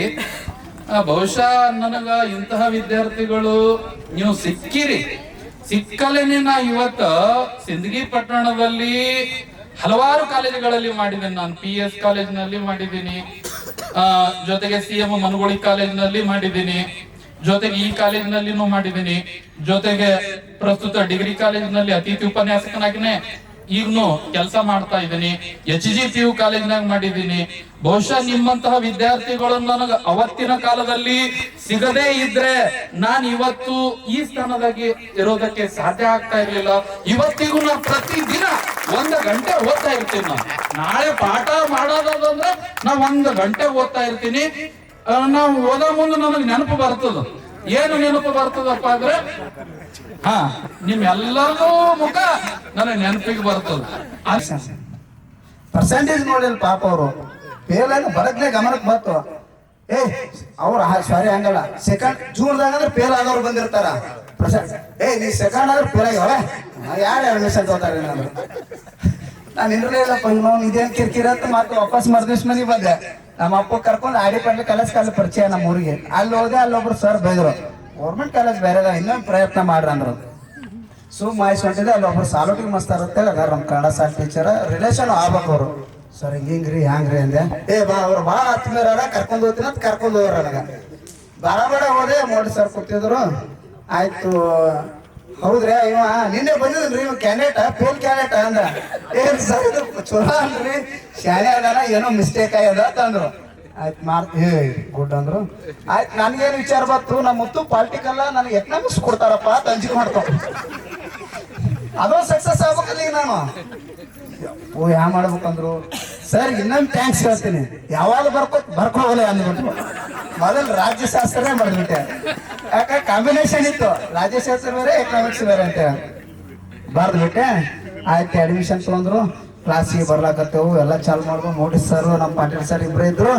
Speaker 11: ಬಹುಶಃ ನನಗ ಇಂತಹ ವಿದ್ಯಾರ್ಥಿಗಳು ನೀವು ಸಿಕ್ಕಲೇನೆ. ನಾ ಇವತ್ತ ಸಿಂದಗಿ ಪಟ್ಟಣದಲ್ಲಿ ಹಲವಾರು ಕಾಲೇಜುಗಳಲ್ಲಿ ಮಾಡಿದ್ದೀನಿ. ನಾನು PS ಕಾಲೇಜಿನಲ್ಲಿ ಮಾಡಿದ್ದೀನಿ, ಜೊತೆಗೆ CM ಮನಗೋಳಿ ಕಾಲೇಜಿನಲ್ಲಿ ಮಾಡಿದ್ದೀನಿ, ಜೊತೆಗೆ ಈ ಕಾಲೇಜಿನಲ್ಲಿನೂ ಮಾಡಿದ್ದೀನಿ, ಜೊತೆಗೆ ಪ್ರಸ್ತುತ ಡಿಗ್ರಿ ಕಾಲೇಜಿನಲ್ಲಿ ಅತಿಥಿ ಉಪನ್ಯಾಸಕನಾಗಿನೇ ಈಗನು ಕೆಲಸ ಮಾಡ್ತಾ ಇದ್ದೀನಿ. HGPU ಕಾಲೇಜಿನಾಗ ಮಾಡಿದ್ದೀನಿ. ಬಹುಶಃ ನಿಮ್ಮಂತಹ ವಿದ್ಯಾರ್ಥಿಗಳು ನನಗ ಅವತ್ತಿನ ಕಾಲದಲ್ಲಿ ಸಿಗದೇ ಇದ್ರೆ ನಾನು ಇವತ್ತು ಈ ಸ್ಥಾನದಾಗಿ ಇರೋದಕ್ಕೆ ಸಾಧ್ಯ ಆಗ್ತಾ ಇರ್ಲಿಲ್ಲ. ಇವತ್ತಿಗೂ ನಾನು ಪ್ರತಿದಿನ 1 ಗಂಟೆ ಓದ್ತಾ ಇರ್ತೀನಿ. ನಾಳೆ ಪಾಠ ಮಾಡೋದಂದ್ರೆ ನಾ 1 ಗಂಟೆ ಓದ್ತಾ ಇರ್ತೀನಿ. ನಾವು ಓದೋ ಮುಂದೆ ನನಗೆ ನೆನಪು ಬರ್ತದ. ಏನು ನೆನಪು ಬರ್ತದಪ್ಪ ಅಂದ್ರೆ ನಿಮ್ಮೆಲ್ಲರೂ ಮುಖ ನನಗೆ ನೆನಪಿಗೆ ಬರ್ತದ.
Speaker 10: ಪರ್ಸೆಂಟೇಜ್ ನೋಡಿಲ್ಲ ಪಾಪ ಅವರು ಫೇಲ್ ಆಗಿ ಬರಕ್ಲೆ ಗಮನಕ್ಕೆ ಬಂತು. ಅವ್ರ ಸಾರಿ ಹಂಗಲ್ಲ, ಸೆಕೆಂಡ್ ಜೂನ್ದಾಗ ಅಂದ್ರೆ ಫೇಲ್ ಆದವ್ರು ಬಂದಿರ್ತಾರ. ನೀ ಸೆಕೆಂಡ್ ಆದ್ರೆ ಫೇಲ್ ಆಗ್ಯಾವ, ಯಾರು ಅಡ್ಮಿಷನ್ ತಗೋತಾರೆ. ನಾನು ಇರಲಿಲ್ಲಪ್ಪ, ಇನ್ನೊಂದು ಇದೇನು ಕಿರಿಕಿರಿ ಅಂತ ಮತ್ತೆ ವಾಪಸ್ ಮರ್ದಿವ್ಸ ಮನೆಗೆ ಬಂದೆ. ನಮ್ಮ ಅಪ್ಪ ಕರ್ಕೊಂಡು ಆಡಿ ಪಡ್ಲಿ ಕಾಲೇಜ್ ಪರಿಚಯ ನಮ್ಮ ಊರಿಗೆ. ಅಲ್ಲಿ ಹೋದೆ, ಅಲ್ಲೊಬ್ರು ಸರ್ ಬೈದ್ರು, ಗೌರ್ಮೆಂಟ್ ಕಾಲೇಜ್ ಬೇರೆ ಇನ್ನೊಂದು ಪ್ರಯತ್ನ ಮಾಡ್ರಿ ಅಂದ್ರು. ಮಾಯಿಸ್ಕೊಂಡಿದ್ದೆ. ಅಲ್ಲೊಬ್ರು ಸಾಲೋಟಿಗೆ ಮಸ್ತಾರ ಅಂತೇಳಿ ಅದಾರ ನಮ್ಮ ಕನ್ನಡ ಸಾಲ್ ಟೀಚರ್, ರಿಲೇಷನ್ ಆಗ್ಬೇಕು ಅವರು. ಸರ್ ಹಿಂಗ್ರಿ ಹ್ಯಾಂಗ್ರಿ ಅಂದೆ. ಅವ್ರು ಭಾಳ ಆತ್ಮೀಯರ ಕರ್ಕೊಂಡು ಹೋಗ್ತೀನಿ ಅಂತ ಕರ್ಕೊಂಡು ಹೋಗ್ರ. ನನಗೆ ಬೇಡ ಹೋದೆ. ಮೋಡಿ ಸರ್ ಕೂತಿದ್ರು. ಆಯ್ತು, ಹೌದ್ರಿ ಇವ ನಿನ್ನೆ ಬಂದಿದ್ರಿ, ಇವ ಕ್ಯಾಂಡಿಡೇಟ್ ಫೇಲ್ ಕ್ಯಾಂಡಿಡೇಟ್ ಅಂದ. ಏನ್ ಸರ್ ಇದು ಚಲೋ ಅಲ್ರಿ, ಶಾಲೆ ಅದಾನ, ಏನೋ ಮಿಸ್ಟೇಕ್ ಆಗ್ಯದ ಅಂತಂದ್ರು. ಆಯ್ತು ಗುಡ್ ಅಂದ್ರು. ಆಯ್ತು, ನನ್ಗೇನು ವಿಚಾರ ಬಂತು, ನಮ್ಮ ಮುತ್ತು ಪಾಲಿಟಿಕಲ್ ನನಗೆ ಎಕನಾಮಿಕ್ಸ್ ಕೊಡ್ತಾರಪ್ಪ ಅಂತ ಅಂಜಿಕೆ ಮಾಡ್ತಾವ. ಅದು ಸಕ್ಸಸ್ ಆಗ್ಬೇಕಲ್ಲ ಈಗ ನಾನು. ಯಾ ಮಾಡ್ಬೇಕಂದ್ರು. ಸರ್ ಇನ್ನೊಂದು ಥ್ಯಾಂಕ್ಸ್ ಹೇಳ್ತೀನಿ, ಯಾವಾಗ ಬರ್ಕೋಗಲ್ಲ ಅಂದ್ಬಿಟ್ಟು ಮೊದಲು ರಾಜ್ಯಶಾಸ್ತ್ರನೇ ಬರ್ದ್ಬಿಟ್ಟೆ. ಯಾಕೆ ಕಾಂಬಿನೇಷನ್ ಇತ್ತು, ರಾಜ್ಯಶಾಸ್ತ್ರ ಬೇರೆ ಎಕನಾಮಿಕ್ಸ್ ಬೇರೆ ಅಂತ ಬರ್ದ್ಬಿಟ್ಟೆ. ಆಯ್ತು, ಅಡ್ಮಿಷನ್ ತೊಗೊಂಡ್ರು. ಕ್ಲಾಸಿಗೆ ಬರ್ಲಾಕತ್ತೇವು, ಎಲ್ಲ ಚಾಲು ಮಾಡ್ಬೋದು. ಮೋಡಿ ಸರ್ ನಮ್ಮ ಪಾಟೀಲ್ ಸರ್ ಇಬ್ಬರೇ ಇದ್ರು.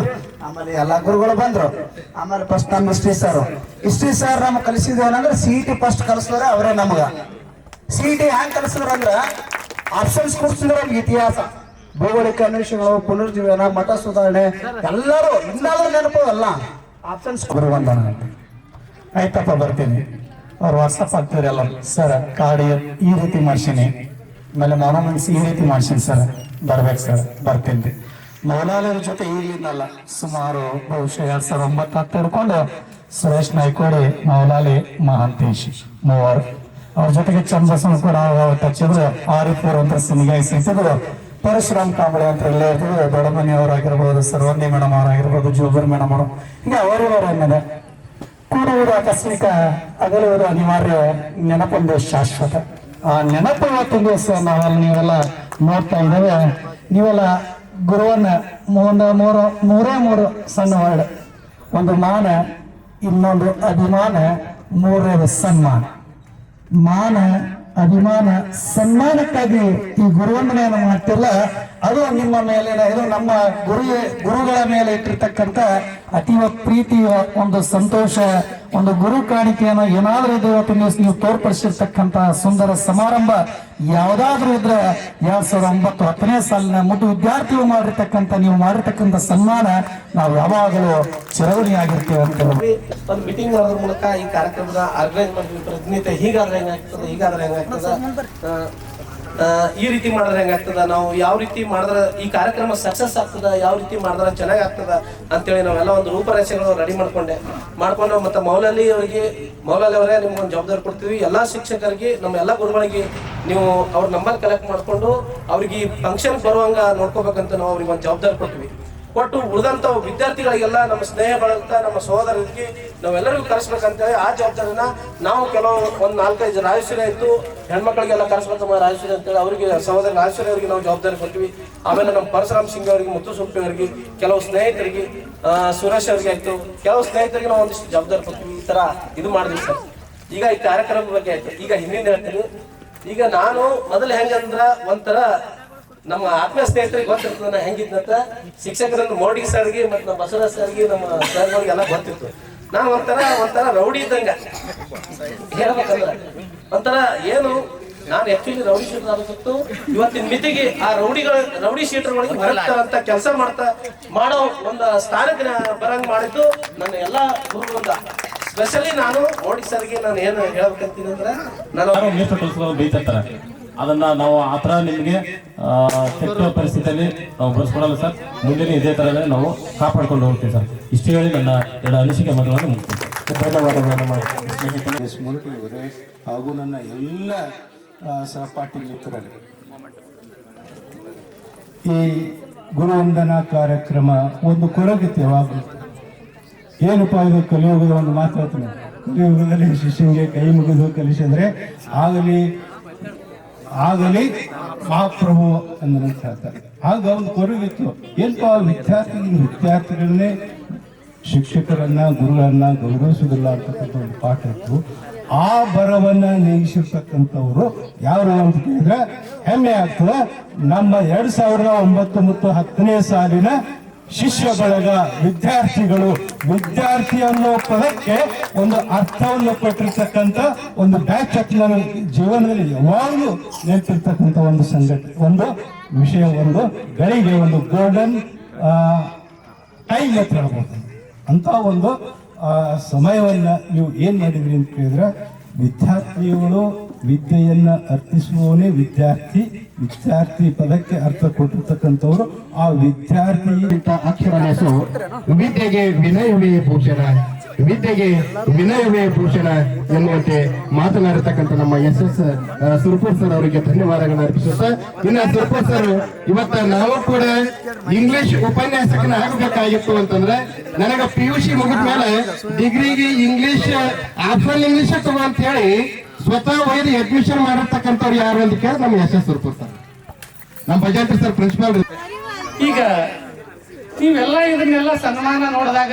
Speaker 10: ಆಮೇಲೆ ಎಲ್ಲ ಗುರುಗಳು ಬಂದ್ರು. ಆಮೇಲೆ ಫಸ್ಟ್ ನಮ್ಮ ಹಿಸ್ಟ್ರಿ ಸರ್ ನಮ್ಗೆ ಕಲಿಸಿದೇವನಂದ್ರೆ CET ಫಸ್ಟ್ ಕಲಿಸಿದ್ರೆ ಅವರೇ ನಮ್ಗ. CET ಹ್ಯಾಂಗ್ ಕಲಿಸಿದ್ರ ಅಂದ್ರ ಆಪ್ಷನ್ಸ್ ಕೊಡ್ತಿದ್ರು. ಇತಿಹಾಸ, ಭೌಗೋಳಿಕ ಅನ್ವೇಷಣೆಗಳು, ಪುನರ್ಜೀವನ, ಮಠ ಸುಧಾರಣೆ ಎಲ್ಲರೂ ಇನ್ನಾದ್ರೂ ನೆನಪು ಎಲ್ಲ ಆಪ್ಷನ್ಸ್ ಗುರುವಂದನ. ಆಯ್ತಪ್ಪ ಬರ್ತೀನಿ. ಅವ್ರು ವಾಟ್ಸಪ್ ಆಗ್ತಾರೆ ಎಲ್ಲ, ಸರ್ ಕಾರ್ಡ್ ಈ ರೀತಿ ಮಾಡ್ಸೀನಿ, ಆಮೇಲೆ ಮಾನೋಮೆಂಟ್ಸ್ ಈ ರೀತಿ ಮಾಡ್ಸೀನಿ ಸರ್, ಬರ್ಬೇಕು ಸರ್, ಬರ್ತೀನಿ. ಮೌಲಾಲಿಯರ ಜೊತೆ ಈಗಲಿಂದಲ್ಲ, ಸುಮಾರು ಬಹುಶಃ 2009 ಹಿಡ್ಕೊಂಡು ಸುರೇಶ್ ನಾಯ್ಕೋಡಿ, ಮೌಲಾಲಿ, ಮಹಾಂತೇಶ್ ಮೂವರು. ಅವ್ರ ಜೊತೆಗೆ ಚಂದ್ರಸನ್ ಕೂಡ ಹಚ್ಚಿದ್ರು. ಆರಿಪುರ್ ಅಂತ ಸಿನಿಗಾಯಿ ಸಿಕ್ಕಿದ್ರು. ಪರಶುರಾಮ್ ಕಾಂಬಳೆ ಅಂತ ಇಲ್ಲೇ ಇರ್ತಿದ್ರು. ದೊಡ್ಡಮನಿ ಅವರಾಗಿರ್ಬೋದು, ಸರ್ವಂದಿ ಮೇಡಮ್ ಅವರಾಗಿರ್ಬೋದು, ಜೋಬರ್ ಮೇಡಮ್ ಅವರು, ಹೀಗೆ ಅವರಿವರು ಅನ್ನದ
Speaker 12: ಅಗಲುವುದು ಆಕಸ್ಮಿಕ, ಅಗಲುವುದು ಅನಿವಾರ್ಯ, ನೆನಪೊಂದು ಶಾಶ್ವತ. ಆ ನೆನಪು ಇವತ್ತಿನ ದಿವಸ ನೀವೆಲ್ಲ ನೋಡ್ತಾ ಇದ್ದೇವೆ. ನೀವೆಲ್ಲ ಗುರುವನ್ನ ಮೂರೇ ಸಣ್ಣ ವರ್ಡ್, ಒಂದು ಮಾನ, ಇನ್ನೊಂದು ಅಭಿಮಾನ, ಮೂರನೇದು ಸನ್ಮಾನ. ಮಾನ, ಅಭಿಮಾನ, ಸನ್ಮಾನಕ್ಕಾಗಿ ಈ ಗುರುವಂದನೆಯನ್ನು ಮಾಡ್ತಿಲ್ಲ. ಅದು ನಿಮ್ಮ ಮೇಲಿನ, ಇದು ನಮ್ಮ ಗುರುಗಳ ಮೇಲೆ ಇಟ್ಟಿರ್ತಕ್ಕಂಥ ಅತೀವ ಪ್ರೀತಿ, ಒಂದು ಸಂತೋಷ, ಒಂದು ಗುರು ಕಾಣಿಕೆಯನ್ನು ಏನಾದ್ರೂ ಇದು ಇವತ್ತಿನ ದಿವಸ ನೀವು ತೋರ್ಪಡಿಸಿರ್ತಕ್ಕಂಥ ಸುಂದರ ಸಮಾರಂಭ ಯಾವ್ದಾದ್ರೂ ಇದ್ರೆ 2009 10ನೇ ಸಾಲಿನ ಮುದ್ದು ವಿದ್ಯಾರ್ಥಿಗಳು ಮಾಡಿರ್ತಕ್ಕಂಥ, ನೀವು ಮಾಡಿರ್ತಕ್ಕಂಥ ಸನ್ಮಾನ ನಾವು ಯಾವಾಗಲೂ ಚಿರಋಣಿಯಾಗಿರ್ತೀವಿ ಅಂತ ಹೇಳಿ
Speaker 13: ಒಂದು ಮೀಟಿಂಗ್ ಮಾಡೋದ್ರ ಮೂಲಕ ಈ ಕಾರ್ಯಕ್ರಮದ ಆರ್ಗನೈಸ್ ಮಾಡ್ತೀವಿ. ಪ್ರತಿನಿತ್ಯ ಹೀಗಾದ್ರೆ ಹೆಂಗಾಗ್ತದೆ, ಹೀಗಾದ್ರೆ ಹೆಂಗಾಗ್ತದ, ಈ ರೀತಿ ಮಾಡಿದ್ರೆ ಹೆಂಗಾಗ್ತದ, ನಾವು ಯಾವ ರೀತಿ ಮಾಡಿದ್ರೆ ಈ ಕಾರ್ಯಕ್ರಮ ಸಕ್ಸಸ್ ಆಗ್ತದ, ಯಾವ ರೀತಿ ಮಾಡಿದ್ರೆ ಚೆನ್ನಾಗಿ ಆಗ್ತದ ಅಂತೇಳಿ ನಾವೆಲ್ಲ ಒಂದು ರೂಪರೇಷೆಗಳು ರೆಡಿ ಮಾಡ್ಕೊಂಡು ಮತ್ತೆ ಮೌಲಾಲಿ ಅವರೇ ನಿಮ್ಗೊಂದು ಜವಾಬ್ದಾರಿ ಕೊಡ್ತೀವಿ. ಎಲ್ಲಾ ಶಿಕ್ಷಕರಿಗೆ, ನಮ್ಮ ಎಲ್ಲಾ ಗುರುಗಳಿಗೆ ನೀವು ಅವ್ರ ನಂಬರ್ ಕಲೆಕ್ಟ್ ಮಾಡ್ಕೊಂಡು ಅವ್ರಿಗೆ ಫಂಕ್ಷನ್ ಬರುವಂಗ ನೋಡ್ಕೋಬೇಕಂತ ನಾವು ಅವ್ರಿಗೆ ಒಂದು ಜವಾಬ್ದಾರಿ ಕೊಡ್ತೀವಿ. ಕೊಟ್ಟು ಉಳಿದಂತ ವಿದ್ಯಾರ್ಥಿಗಳಿಗೆಲ್ಲ, ನಮ್ಮ ಸ್ನೇಹ ಬಳಗ, ನಮ್ಮ ಸಹೋದರರಿಗೆ ನಾವೆಲ್ಲರಿಗೂ ಕರೆಸ್ಬೇಕಂತೇಳಿ ಆ ಜವಾಬ್ದಾರಿನ ನಾವು ಒಂದು 4-5 ರಾಜೇಶ್ವರಿ ಆಯ್ತು, ಹೆಣ್ಮಕ್ಳಿಗೆಲ್ಲ ಕರೆಸ್ಬೇಕಮ್ಮ ರಾಜೇಶ್ವರಿ ಅಂತೇಳಿ ಅವರಿಗೆ, ಸಹೋದರ ರಾಜೇಶ್ವರಿ ಅವರಿಗೆ ನಾವು ಜವಾಬ್ದಾರಿ ಕೊಡ್ತೀವಿ. ಆಮೇಲೆ ನಮ್ಮ ಪರಶುರಾಮ್ ಸಿಂಗ್ ಅವರಿಗೆ, ಮುತ್ತು ಸುಪ್ಪಿ ಅವರಿಗೆ, ಕೆಲವು ಸ್ನೇಹಿತರಿಗೆ, ಸುರೇಶ್ ಅವರಿಗೆ ಆಯ್ತು, ಕೆಲವು ಸ್ನೇಹಿತರಿಗೆ ನಾವು ಒಂದಿಷ್ಟು ಜವಾಬ್ದಾರಿ ಕೊಡ್ತೀವಿ. ಈ ತರ ಇದು ಮಾಡಿದ್ವಿ ಸರ್. ಈಗ ಈ ಕಾರ್ಯಕ್ರಮದ ಬಗ್ಗೆ ಆಯ್ತು. ಈಗ ಹಿಂದಿನ ಹೇಳ್ತೀನಿ. ಈಗ ನಾನು ಮೊದಲು ಹೆಂಗಂದ್ರ ಒಂಥರ ನಮ್ಮ ಆತ್ಮೀಯ ಸ್ನೇಹಿತರಿಗೆ ಗೊತ್ತಿರ್ತದ ನಾ ಹೆಂಗಿದ್ನಂತ. ಶಿಕ್ಷಕರನ್ನು ಮೋಡಿ ಸರ್ಗೆ ಮತ್ತು ನಮ್ಮ ಬಸವರಾಜ್ ಸರ್ಗೆ, ನಮ್ಮ ಸರ್ಗಳಿಗೆ ಎಲ್ಲ ಗೊತ್ತಿತ್ತು. ನಾನು ಒಂಥರ ರೌಡಿ ಇದ್ದಂಗ ಹೇಳ್ಬೇಕಂದ್ರ, ಒಂಥರ ಏನು ನಾನು ಆಕ್ಚುಲಿ ರೌಡಿ ಶೀಟರ್ ಆಗಬೇಕು. ಇವತ್ತಿನ ಮಿತಿಗೆ ಆ ರೌಡಿ ಶೀಟರ್ಗಳಿಗೆ ಹೊರತಾರಂತ ಕೆಲಸ ಮಾಡೋ ಒಂದು ಸ್ಥಾನಕ್ಕೆ ಬರಂಗ್ ಮಾಡಿದ್ದು ನನ್ನ ಎಲ್ಲಾ ಗುರುಗಳಿಂದ. ಸ್ಪೆಷಲಿ ನಾನು ಮೋಡಿ ಸರ್ಗೆ ನಾನು ಏನು ಹೇಳ್ಬೇಕಂತೀನಿ ಅಂದ್ರೆ, ನಾನು
Speaker 14: ಬೈತಾರೆ, ಅದನ್ನ ನಾವು ಆ ಥರ ನಿಮಗೆ ಕೆಟ್ಟ ಪರಿಸ್ಥಿತಿಯಲ್ಲಿ ನಾವು ಬಳಸ್ಕೊಡಲ್ಲ ಸರ್. ಮುಂದಿನ ಇದೇ ಥರನೇ ನಾವು ಕಾಪಾಡ್ಕೊಂಡು ಹೋಗ್ತೀವಿ ಸರ್. ಇಷ್ಟು ಹೇಳಿ ನನ್ನ 2 ಅನಿಸಿಕೆ ಮಾತುಗಳನ್ನು ಮುಗಿಸ್ತೀನಿ.
Speaker 12: ಮುರುಟಿಯವರೇ ಹಾಗೂ ನನ್ನ ಎಲ್ಲ ಸಹಪಾಠಿ ಮಿತ್ರರೇ, ಈ ಗುರುವಂದನಾ ಕಾರ್ಯಕ್ರಮ ಒಂದು ಕೊರಗಿತ್ತು. ಯಾವಾಗಲೂ ಏನಪ್ಪ ಇದು ಕಲಿಯುಗದ ಒಂದು ಮಾತು ಹೇಳ್ತೀನಿ, ಕಲಿಯುಗದಲ್ಲಿ ಶಿಷ್ಯನಿಗೆ ಕೈ ಮುಗಿದು ಕಲಿಸಿದ್ರೆ ಆಗಲಿ ಮಹಾಪ್ರಭು ಅಂತ ಹೇಳ್ತಾರೆ. ಆಗ ಒಂದು ಕೊರಗಿತ್ತು. ಏನಪ್ಪ ವಿದ್ಯಾರ್ಥಿಗಳನ್ನೇ ಶಿಕ್ಷಕರನ್ನ, ಗುರುಗಳನ್ನ ಗೌರವಿಸುವುದಿಲ್ಲ ಅಂತಕ್ಕಂಥ ಒಂದು ಪಾಠ ಇತ್ತು. ಆ ಬರವನ್ನ ನೀಗಿಸಿರ್ತಕ್ಕಂಥವ್ರು ಯಾರು ಅಂತ ಕೇಳಿದ್ರೆ ಹೆಮ್ಮೆ ಆಗ್ತದೆ. ನಮ್ಮ 2009 ಮತ್ತು 10ನೇ ಸಾಲಿನ ಶಿಷ್ಯ ಬಳಗ ವಿದ್ಯಾರ್ಥಿಗಳು, ವಿದ್ಯಾರ್ಥಿ ಅನ್ನೋ ಪದಕ್ಕೆ ಒಂದು ಅರ್ಥವನ್ನು ಕೊಟ್ಟಿರ್ತಕ್ಕಂಥ ಒಂದು ಬ್ಯಾಚ್ ನನ್ನ ಜೀವನದಲ್ಲಿ ಯಾವಾಗಲೂ ನೆನಪಿರ್ತಕ್ಕಂಥ ಒಂದು ಸಂಘಟನೆ, ಒಂದು ವಿಷಯ, ಒಂದು ಗಳಿಗೆ, ಒಂದು ಗೋಲ್ಡನ್ ಟೈಮ್ ಅಂತ ಹೇಳ್ಬೋದು. ಅಂತ ಒಂದು ಸಮಯವನ್ನ ನೀವು ಏನ್ ಮಾಡಿದ್ರಿ ಅಂತ ಕೇಳಿದ್ರೆ, ವಿದ್ಯಾರ್ಥಿಗಳು ವಿದ್ಯೆಯನ್ನ ಅರ್ಥಿಸುವವನೇ ವಿದ್ಯಾರ್ಥಿ ಪದಕ್ಕೆ ಅರ್ಥ ಕೊಟ್ಟಿರ್ತಕ್ಕಂಥವ್ರು ಆ ವಿದ್ಯಾರ್ಥಿ.
Speaker 5: ಅಕ್ಷರನೆಸು ವಿದ್ಯೆಗೆ ವಿನಯವೇ ಭೂಷಣ, ವಿದ್ಯೆಗೆ ವಿನಯವೇ ಭೂಷಣ ಎನ್ನುವಂತೆ ಮಾತನಾಡಿರ್ತಕ್ಕಂಥ ನಮ್ಮ SS ಸುರ್ಪುರ್ ಸರ್ ಅವರಿಗೆ ಧನ್ಯವಾದಗಳನ್ನು ಅರ್ಪಿಸುತ್ತಾ, ಇನ್ನು ಸುರ್ಪುರ್ ಸರ್ ಇವತ್ತ ನಾವು ಕೂಡ ಇಂಗ್ಲಿಷ್ ಉಪನ್ಯಾಸಕನ ಆಗಬೇಕಾಗಿತ್ತು ಅಂತಂದ್ರೆ, ನನಗ PUC ಮುಗಿದ ಮೇಲೆ ಡಿಗ್ರಿಗೆ ಇಂಗ್ಲಿಷ್ ಆಪ್ಷನಲ್ ಇಂಗ್ಲಿಷ್ ತಗೋ ಅಂತ ಹೇಳಿ ಸ್ವತಃ ಒಯ್ದು ಅಡ್ಮಿಷನ್ ಮಾಡಿರ್ತಕ್ಕಂಥವ್ರು ಯಾರು ಅಂತ ಕೇಳಿ ನಮ್ಮ SS ಸುರ್ಪುರ್ ಸರ್, ನಮ್ಮ ಭಜಂತ್ರಿ ಸರ್ ಪ್ರಿನ್ಸಿಪಾಲ್.
Speaker 15: ಈಗ ನೀವೆಲ್ಲ ಇದನ್ನೆಲ್ಲ ಸನ್ಮಾನ ನೋಡಿದಾಗ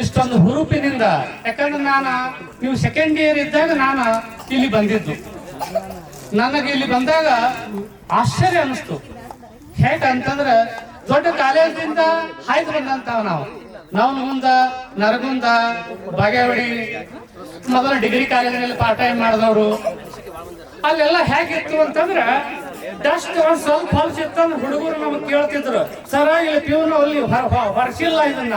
Speaker 15: ಇಷ್ಟೊಂದು ಹುರುಪಿನಿಂದ, ಯಾಕಂದ್ರೆ ನೀವು ಸೆಕೆಂಡ್ ಇಯರ್ ಇದ್ದಾಗ ನಾನು ಇಲ್ಲಿ ಬಂದಿದ್ದು, ನನಗೆ ಇಲ್ಲಿ ಬಂದಾಗ ಆಶ್ಚರ್ಯ ಅನಿಸ್ತು. ಹೇಗಂತಂದ್ರೆ ದೊಡ್ಡ ಕಾಲೇಜಿಂದ ಹಾಯ್ದು ಬಂದಂತಾವ ನಾವು ಮುಂದ ನರಗುಂದ, ಬಾಗೇವಾಡಿ, ಮೊದಲ ಡಿಗ್ರಿ ಕಾಲೇಜಿನಲ್ಲಿ ಪಾರ್ಟ್ ಟೈಮ್ ಮಾಡಿದವರು. ಅಲ್ಲೆಲ್ಲ ಹೇಗಿತ್ತು ಅಂತಂದ್ರೆ ಡಸ್ಟ್ ಒಂದ್ ಸ್ವಲ್ಪ ಹೊಲಸಿತ್ತಂದ್ರೆ ಹುಡುಗರು ನಮ್ಗೆ ಕೇಳ್ತಿದ್ರು, ಸರ್ ಇಲ್ಲಿ ಪ್ಯೂನ್ ಅಲ್ಲಿ ಹೊರಸಿಲ್ಲ ಇದನ್ನ.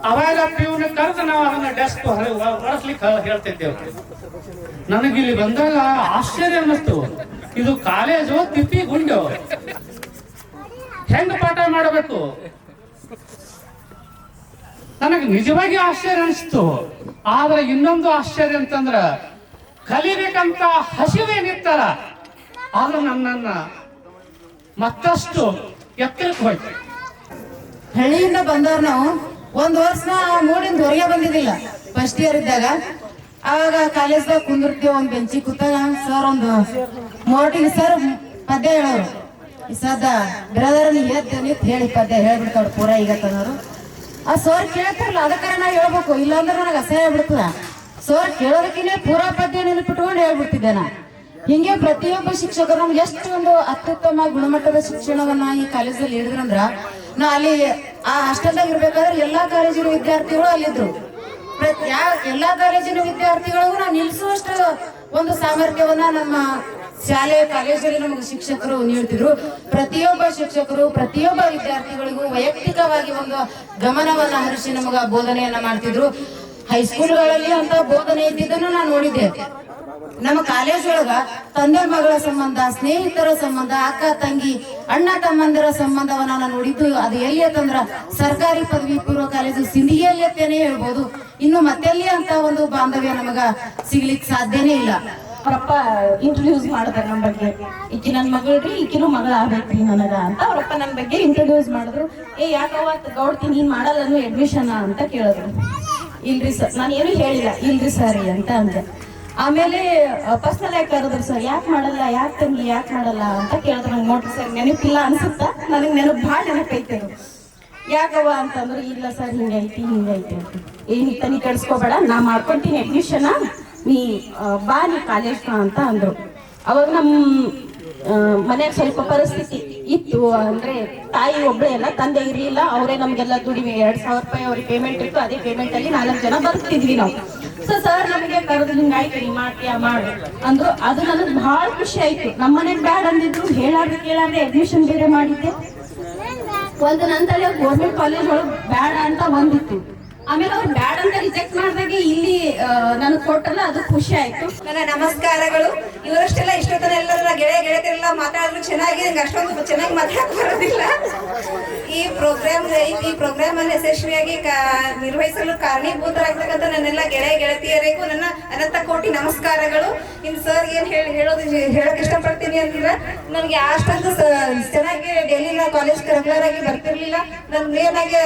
Speaker 15: ಅವಾಗ ಪ್ಯೂನ್ ಕರೆದು ನಾವು ಅದನ್ನ ಡೆಸ್ಕ್ ಹೊರಸ್ಲಿಕ್ಕೆ ಹೇಳ್ತಿದ್ದೇವೆ. ನನಗಿಲ್ಲಿ ಬಂದಾಗ ಆಶ್ಚರ್ಯ ಅನ್ನಿಸ್ತು, ಇದು ಕಾಲೇಜು ತಿಪ್ಪಿ ಗುಂಡು, ಹೆಂಗ್ ಪಾಠ ಮಾಡಬೇಕು ನನಗೆ ನಿಜವಾಗಿ ಆಶ್ಚರ್ಯ ಅನಿಸ್ತು. ಆದ್ರೆ ಇನ್ನೊಂದು ಆಶ್ಚರ್ಯ ಅಂತಂದ್ರ, ಕಲಿಬೇಕಂತ ಹಸಿವೇನಿತ್ತಲ್ಲ ಅದು ನನ್ನನ್ನ ಮತ್ತಷ್ಟು ಎತ್ತರಕ್ಕೆ ಹೋಯ್ತು.
Speaker 4: ಹಳ್ಳಿಯಿಂದ ಬಂದವ್ರು ನಾವು 1 ವರ್ಷ ಮೂಡಿಂದ ಹೊರಗೆ ಬಂದಿದ್ದಿಲ್ಲ. ಫಸ್ಟ್ ಇಯರ್ ಇದ್ದಾಗ ಆವಾಗ ಕಾಲೇಜ್ದಾಗ ಕುಂದಿರ್ತೀವಿ ಒಂದ್ ಬೆಂಚಿ ಕೂತಾಗ ಸರ್ ಒಂದು ಮೋಟಿಗೆ ಸರ್ ಪದ್ಯ ಹೇಳೋರು ಈ ಸದ ಬ್ರದರ್ ನೀ ನಿಂತ ಹೇಳಿ ಪದ್ಯ ಹೇಳ್ಬಿಡ್ತಾವ್ರು ಪೂರಾ ಈಗ ತನ್ನೋರು ಆ ಸರ್ ಕೇಳ್ತಾರಲ್ಲ ಅದಕ್ಕಾರ ನಾ ಹೇಳ್ಬೇಕು ಇಲ್ಲಾಂದ್ರೆ ನನಗೆ ಅಸಹ್ಯ ಬಿಡ್ತದ ಸರ್ ಕೇಳೋದಕ್ಕಿನೇ ಪೂರಾ ಪದ್ಯ ನೆನಪಿಟ್ಕೊಂಡು ಹೇಳ್ಬಿಡ್ತಿದ್ದೆ ನಾ ಹಿಂಗೆ ಪ್ರತಿಯೊಬ್ಬ ಶಿಕ್ಷಕರು ನಮ್ಗೆ ಎಷ್ಟು ಒಂದು ಅತ್ಯುತ್ತಮ ಗುಣಮಟ್ಟದ ಶಿಕ್ಷಣವನ್ನ ಈ ಕಾಲೇಜಲ್ಲಿ ಹೇಳಿದ್ರಂದ್ರ ನಾ ಅಲ್ಲಿ ಆ ಹಾಸ್ಟೆಲ್ದಾಗ ಇರ್ಬೇಕಾದ್ರೆ ಎಲ್ಲಾ ಕಾಲೇಜಿನ ವಿದ್ಯಾರ್ಥಿಗಳು ಅಲ್ಲಿದ್ರು ಎಲ್ಲಾ ಕಾಲೇಜಿನ ವಿದ್ಯಾರ್ಥಿಗಳಿಗೂ ನಾವು ನಿಲ್ಸುವಷ್ಟು ಒಂದು ಸಾಮರ್ಥ್ಯವನ್ನ ನಮ್ಮ ಶಾಲೆ ಕಾಲೇಜಲ್ಲಿ ನಮಗೆ ಶಿಕ್ಷಕರು ನೀಡ್ತಿದ್ರು. ಪ್ರತಿಯೊಬ್ಬ ಶಿಕ್ಷಕರು ಪ್ರತಿಯೊಬ್ಬ ವಿದ್ಯಾರ್ಥಿಗಳಿಗೂ ವೈಯಕ್ತಿಕವಾಗಿ ಒಂದು ಗಮನವನ್ನ ಹರಿಸಿ ನಮಗ ಬೋಧನೆಯನ್ನ ಮಾಡ್ತಿದ್ರು. ಹೈಸ್ಕೂಲ್ಗಳಲ್ಲಿ ಅಂತ ಬೋಧನೆ ಇದ್ದಿದ್ದನ್ನು ನಾನು ನೋಡಿದ್ದೆ. ನಮ್ಮ ಕಾಲೇಜ್ ಒಳಗ ತಂದೆ ಮಗಳ ಸಂಬಂಧ, ಸ್ನೇಹಿತರ ಸಂಬಂಧ, ಅಕ್ಕ ತಂಗಿ ಅಣ್ಣ ತಮ್ಮಂದಿರ ಸಂಬಂಧವನ್ನ ನಾನು ನೋಡಿದ್ದು. ಅದು ಎಲ್ಲಿ ಅಂತಂದ್ರ ಸರ್ಕಾರಿ ಪದವಿ ಪೂರ್ವ ಕಾಲೇಜು ಸಿಂಧಿಗೆಯಲ್ಲಿ ಅಂತೇನೆ ಹೇಳ್ಬೋದು. ಇನ್ನು ಮತ್ತೆಲ್ಲಿ ಅಂತ ಒಂದು ಬಾಂಧವ್ಯ ನಮಗ ಸಿಗ್ಲಿಕ್ಕೆ ಸಾಧ್ಯನೇ ಇಲ್ಲ.
Speaker 3: ಅವರಪ್ಪ ಇಂಟ್ರೊಡ್ಯೂಸ್ ಮಾಡಿದ್ರು ನಮ್ಮ ಬಗ್ಗೆ, ಈಕಿ ನನ್ನ ಮಗಳ್ರಿ, ಈಕಿನೂ ಮಗಳ ಆಗ್ಬೇಕ್ರಿ ನನಗ ಅಂತ ಅವರಪ್ಪ ನನ್ನ ಬಗ್ಗೆ ಇಂಟ್ರೊಡ್ಯೂಸ್ ಮಾಡಿದ್ರು. ಯಾಕವ್ವ ಗೌಡ್ತಿ ನೀನ್ ಮಾಡಲ್ಲನು ಅಡ್ಮಿಷನ್ ಅಂತ ಕೇಳಿದ್ರು. ಇಲ್ರಿ ಸರ್, ನಾನು ಏನು ಹೇಳಿಲ್ಲ, ಇಲ್ರಿ ಸರಿ ಅಂತ ಅಂದೆ. ಆಮೇಲೆ ಪರ್ಸನಲ್ ಆಗಿ ಕರೆದ್ರು, ಸರ್ ಯಾಕೆ ಮಾಡಲ್ಲ, ಯಾಕೆ ತಂಗಿ ಯಾಕೆ ಮಾಡಲ್ಲ ಅಂತ ಕೇಳಿದ್ರು. ನಂಗೆ ನೋಡ್ರಿ ಸರ್ ನೆನಪಿಲ್ಲ ಅನ್ಸುತ್ತಾ, ನನಗೆ ನೆನಪು ಭಾಳ ನೆನಪೈತೆ. ಯಾಕವ್ವ ಅಂತಂದ್ರು, ಇಲ್ಲ ಸರ್ ಹಿಂಗೈತಿ ಹಿಂಗೈತಿ ಅಂತ. ಏನ್ ತನಿ ಕೆಡಿಸ್ಕೋಬೇಡ, ನಾ ಮಾಡ್ಕೊಂತೀನಿ ಅಡ್ಮಿಷನ್, ನೀ ಬಾ ನೀ ಕಾಲೇಜ್ ಅಂತ ಅಂದ್ರು. ಅವಾಗ ನಮ್ಮ ಮನೆಯಾಗ ಸ್ವಲ್ಪ ಪರಿಸ್ಥಿತಿ ಇತ್ತು, ಅಂದ್ರೆ ತಾಯಿ ಒಬ್ಬಳೇ ಎಲ್ಲ, ತಂದೆ ಇರಲಿಲ್ಲ, ಅವರೇ ನಮ್ಗೆಲ್ಲ ದುಡಿಮೆ 2,000 ರೂಪಾಯಿ ಅವ್ರಿಗೆ ಪೇಮೆಂಟ್ ಇತ್ತು. ಅದೇ ಪೇಮೆಂಟ್ ಅಲ್ಲಿ 4 ಜನ ಬರ್ತಿದ್ವಿ ನಾವು. ಸೊ ಸರ್ ನಮಗೆ ಕರೆದು ಹಿಂಗಾಯ್ತು, ನೀ ಮಾಡ್ತೀಯಾ ಮಾಡು ಅಂದ್ರು. ಅದು ನನಗೆ ಬಹಳ ಖುಷಿ ಆಯ್ತು. ನಮ್ಮ ಮನೆಗೆ ಬ್ಯಾಡ್ ಅಂದಿದ್ರು, ಹೇಳಾರ್ದೆ ಕೇಳಾರ್ದೆ ಅಡ್ಮಿಷನ್ ಬೇರೆ ಮಾಡಿದ್ದೆ. ಒಂದು ನಂತರ ಗೌರ್ಮೆಂಟ್ ಕಾಲೇಜ್ ಒಳಗೆ ಬ್ಯಾಡ ಅಂತ ಒಂದಿತ್ತು. ಆಮೇಲೆ ಅವ್ರು ಬ್ಯಾಡ್ ಅಂತ ರಿಜೆಕ್ಟ್ ಮಾಡಿದಾಗೆ ಇಲ್ಲಿ ನನಗೆ ಕೊಟ್ಟಲ್ಲ, ಅದು ಖುಷಿ ಆಯ್ತು.
Speaker 16: ನನ್ನ ನಮಸ್ಕಾರಗಳು. ಇವರಷ್ಟೆಲ್ಲ ಇಷ್ಟೊತ್ತನ ಎಲ್ಲರ ಗೆಳೆಯರೆಲ್ಲ ಮಾತಾಡಿದ್ರು ಚೆನ್ನಾಗಿ, ನಂಗೆ ಅಷ್ಟೊಂದು ಚೆನ್ನಾಗಿ ಮಾತಾಡಕ್ ಬರೋದಿಲ್ಲ. ಈ ಪ್ರೋಗ್ರಾಮ್ ಅನ್ನು ಯಶಸ್ವಿಯಾಗಿ ನಿರ್ವಹಿಸಲು ಕಾರಣೀಭೂತರಾಗ್ತಕ್ಕಂಥ ನನ್ನೆಲ್ಲ ಗೆಳತಿಯರಿಗೂ ನನ್ನ ಅನಂತ ಕೋಟಿ ನಮಸ್ಕಾರಗಳು. ಇನ್ನು ಸರ್ ಏನ್ ಹೇಳಕ್ ಇಷ್ಟಪಡ್ತೀನಿ ಅಂದ್ರೆ, ನನಗೆ ಅಷ್ಟೊಂದು ಚೆನ್ನಾಗಿ ಡೈಲಿ ನಾವು ಕಾಲೇಜ್ ರೆಗ್ಯುಲರ್ ಆಗಿ ಬರ್ತಿರ್ಲಿಲ್ಲ. ನನ್ ಮೇನ್ ಆಗಿ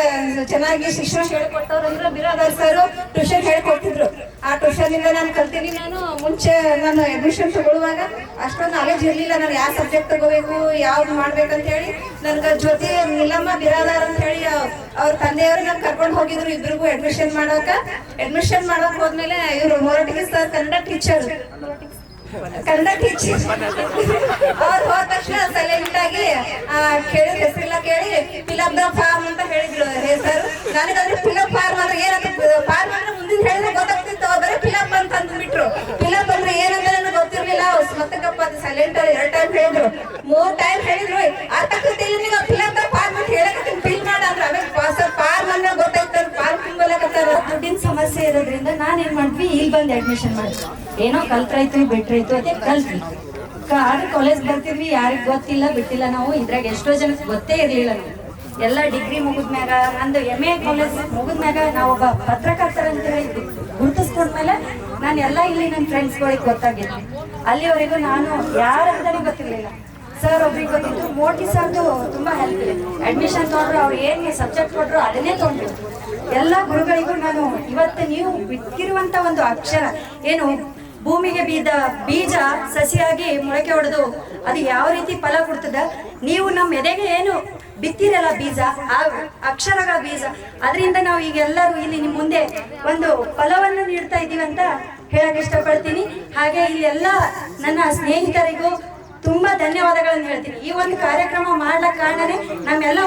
Speaker 16: ಚೆನ್ನಾಗಿ ಶಿಕ್ಷಣ ಹೇಳಿಕೊಟ್ಟವ್ರು ಅಂದ್ರೆ ಬಿರಾದಾರ್ ಸರ್ ಟ್ಯೂಷನ್ ಹೇಳ್ಕೊಡ್ತಿದ್ರು. ಆ ಟ್ಯೂಷನ್ ಇಂದ ನಾನು ಕಲ್ತೀನಿ. ನಾನು ಮುಂಚೆ ನಾನು ಅಡ್ಮಿಷನ್ ತಗೊಳ್ಳುವಾಗ ಅಷ್ಟೊಂದು ನಾಲೆಜ್ ಇರ್ಲಿಲ್ಲ, ನಾನು ಯಾವ ಸಬ್ಜೆಕ್ಟ್ ತಗೋಬೇಕು, ಯಾವ್ದು ಮಾಡ್ಬೇಕಂತ ಹೇಳಿ. ನನ್ಗ ಜೊತೆ ನಿಲ್ಲಮ್ಮ ಬಿರಾದಾರ್ ಅಂತ ಹೇಳಿ ಅವ್ರ ತಂದೆಯವರು ನನ್ ಕರ್ಕೊಂಡು ಹೋಗಿದ್ರು ಇಬ್ರಿಗೂ ಅಡ್ಮಿಷನ್ ಮಾಡಕ್ ಹೋದ್ಮೇಲೆ ಇವ್ರು ಮೊರಟಿಗೆ ಸರ್ ಕನ್ನಡ ಟೀಚರ್ ಅವ್ರು ಹೋದ ತಕ್ಷಣ ಸೈಲೆಂಟ್ ಆಗಿ ಕೇಳಿದ ಹೆಸರೆಲ್ಲ ಕೇಳಿ ಫಿಲಪ್ ದ ಫಾರ್ಮ್ ಅಂತ ಹೇಳಿದ್ರು ಸರ್. ನನಗಂದ್ರೆ ಫಿಲಪ್ ಫಾರ್ಮ್ ಅಂದ್ರೆ ಏನಂತ, ಫಾರ್ಮ್ ಅಂದ್ರೆ ಮುಂದಿನ ಹೇಳಿದ್ರೆ ಗೊತ್ತಾಗ್ತಿತ್ತು, ಬರೀ ಫಿಲಪ್ ಅಂತ ಅಂದ್ಬಿಟ್ರು. ಫಿಲಪ್ ಅಂದ್ರೆ ಏನಂತ ನನಗೆ ಗೊತ್ತಿರ್ಲಿಲ್ಲ. ಮತ್ತಕ್ಕಪ್ಪ ಸೈಲೆಂಟ್ 2 ಟೈಮ್ ಹೇಳಿದ್ರು, 3 ಟೈಮ್ ಹೇಳಿದ್ರು. ಅರ್ಥಕತ್ತಿಲ್ಲ ಫಿಲಪ್ ದ ಫಾರ್ಮ್ ಅಂತ ಹೇಳಕತ್ತೀನಿ, ಫಿಲ್ ಮಾಡ ಅಂದ್ರೆ ಆಮೇಲೆ ಫಾರ್ಮ್ ಅಂದ್ರೆ ಗೊತ್ತಾಗ್ತಾರೆ, ಫಾರ್ಮ್ ತುಂಬಲಕತ್ತಾರ.
Speaker 2: ದುಡ್ಡಿನ ಸಮಸ್ಯೆ ಇರೋದ್ರಿಂದ ನಾನೇನ್ ಮಾಡಿದ್ವಿ, ಇಲ್ಲಿ ಬಂದು ಅಡ್ಮಿಷನ್ ಮಾಡಿದ್ವಿ. ಏನೋ ಕಲ್ತ್ರಾಯ್ತು ಬಿಟ್ರಾಯ್ತು ಅದೇ ಕಲ್ತ್ವಿ. ಆದ್ರೆ ಕಾಲೇಜ್ ಬರ್ತಿದ್ವಿ, ಯಾರಿಗ್ ಗೊತ್ತಿಲ್ಲ ಬಿಟ್ಟಿಲ್ಲ. ನಾವು ಇದ್ರಾಗ ಎಷ್ಟೋ ಜನಕ್ಕೆ ಗೊತ್ತೇ ಇರ್ಲಿಲ್ಲ. ನಾವು ಎಲ್ಲ ಡಿಗ್ರಿ ಮುಗಿದ್ಮ್ಯಾಗ, ನಂದು MA ಕಾಲೇಜ್ ಮುಗಿದ್ಮ್ಯಾಗ ನಾವೊಬ್ಬ ಪತ್ರಕರ್ತರ ಅಂತ ಹೇಳಿ ಗುರುತಿಸ್ಕೊಂಡ್ಮೇಲೆ ನಾನು ಎಲ್ಲ ಇಲ್ಲಿ ನನ್ನ ಫ್ರೆಂಡ್ಸ್ಗಳಿಗೆ ಗೊತ್ತಾಗಿತ್ತು. ಅಲ್ಲಿವರೆಗೂ ನಾನು ಯಾರಂತಾನೆ ಗೊತ್ತಿರ್ಲಿಲ್ಲ. ಸರ್ ಒಬ್ರಿಗೆ ಗೊತ್ತಿತ್ತು, ಮೋಟಿ ಸರ್ದು ತುಂಬಾ ಹೆಲ್ಪ್ ಇದೆ. ಅಡ್ಮಿಷನ್ ತೊಗೊಂಡ್ರು, ಅವ್ರು ಏನ್ ಸಬ್ಜೆಕ್ಟ್ ಕೊಟ್ರು ಅದನ್ನೇ ತೊಗೊಂಡ್ರು. ಎಲ್ಲ ಗುರುಗಳಿಗೂ ನಾನು ಇವತ್ತು ನೀವು ಬಿತ್ತಿರುವಂತ ಒಂದು ಅಕ್ಷರ ಏನು ಭೂಮಿಗೆ ಬೀಜ ಸಸಿಯಾಗಿ ಮೊಳಕೆ ಹೊಡೆದು ಅದು ಯಾವ ರೀತಿ ಫಲ ಕೊಡ್ತದ, ನೀವು ನಮ್ಮ ಎದೆಗೆ ಏನು ಬಿತ್ತಿರಲ್ಲ ಬೀಜ, ಆ ಅಕ್ಷರಗಳ ಬೀಜ, ಅದರಿಂದ ನಾವು ಈಗ ಎಲ್ಲರೂ ಇಲ್ಲಿ ನಿಮ್ಮ ಮುಂದೆ ಒಂದು ಫಲವನ್ನು ನೀಡ್ತಾ ಇದ್ದೀವಿ ಅಂತ ಹೇಳಕ್ ಇಷ್ಟಪಡ್ತೀನಿ. ಹಾಗೆ ಇಲ್ಲಿ ಎಲ್ಲ ನನ್ನ ಸ್ನೇಹಿತರಿಗೂ ತುಂಬಾ ಧನ್ಯವಾದಗಳನ್ನು ಹೇಳ್ತೀನಿ. ಈ ಒಂದು ಕಾರ್ಯಕ್ರಮ ಮಾಡ್ಲಕ್ ಕಾರಣನೇ ನಮ್ಮೆಲ್ಲ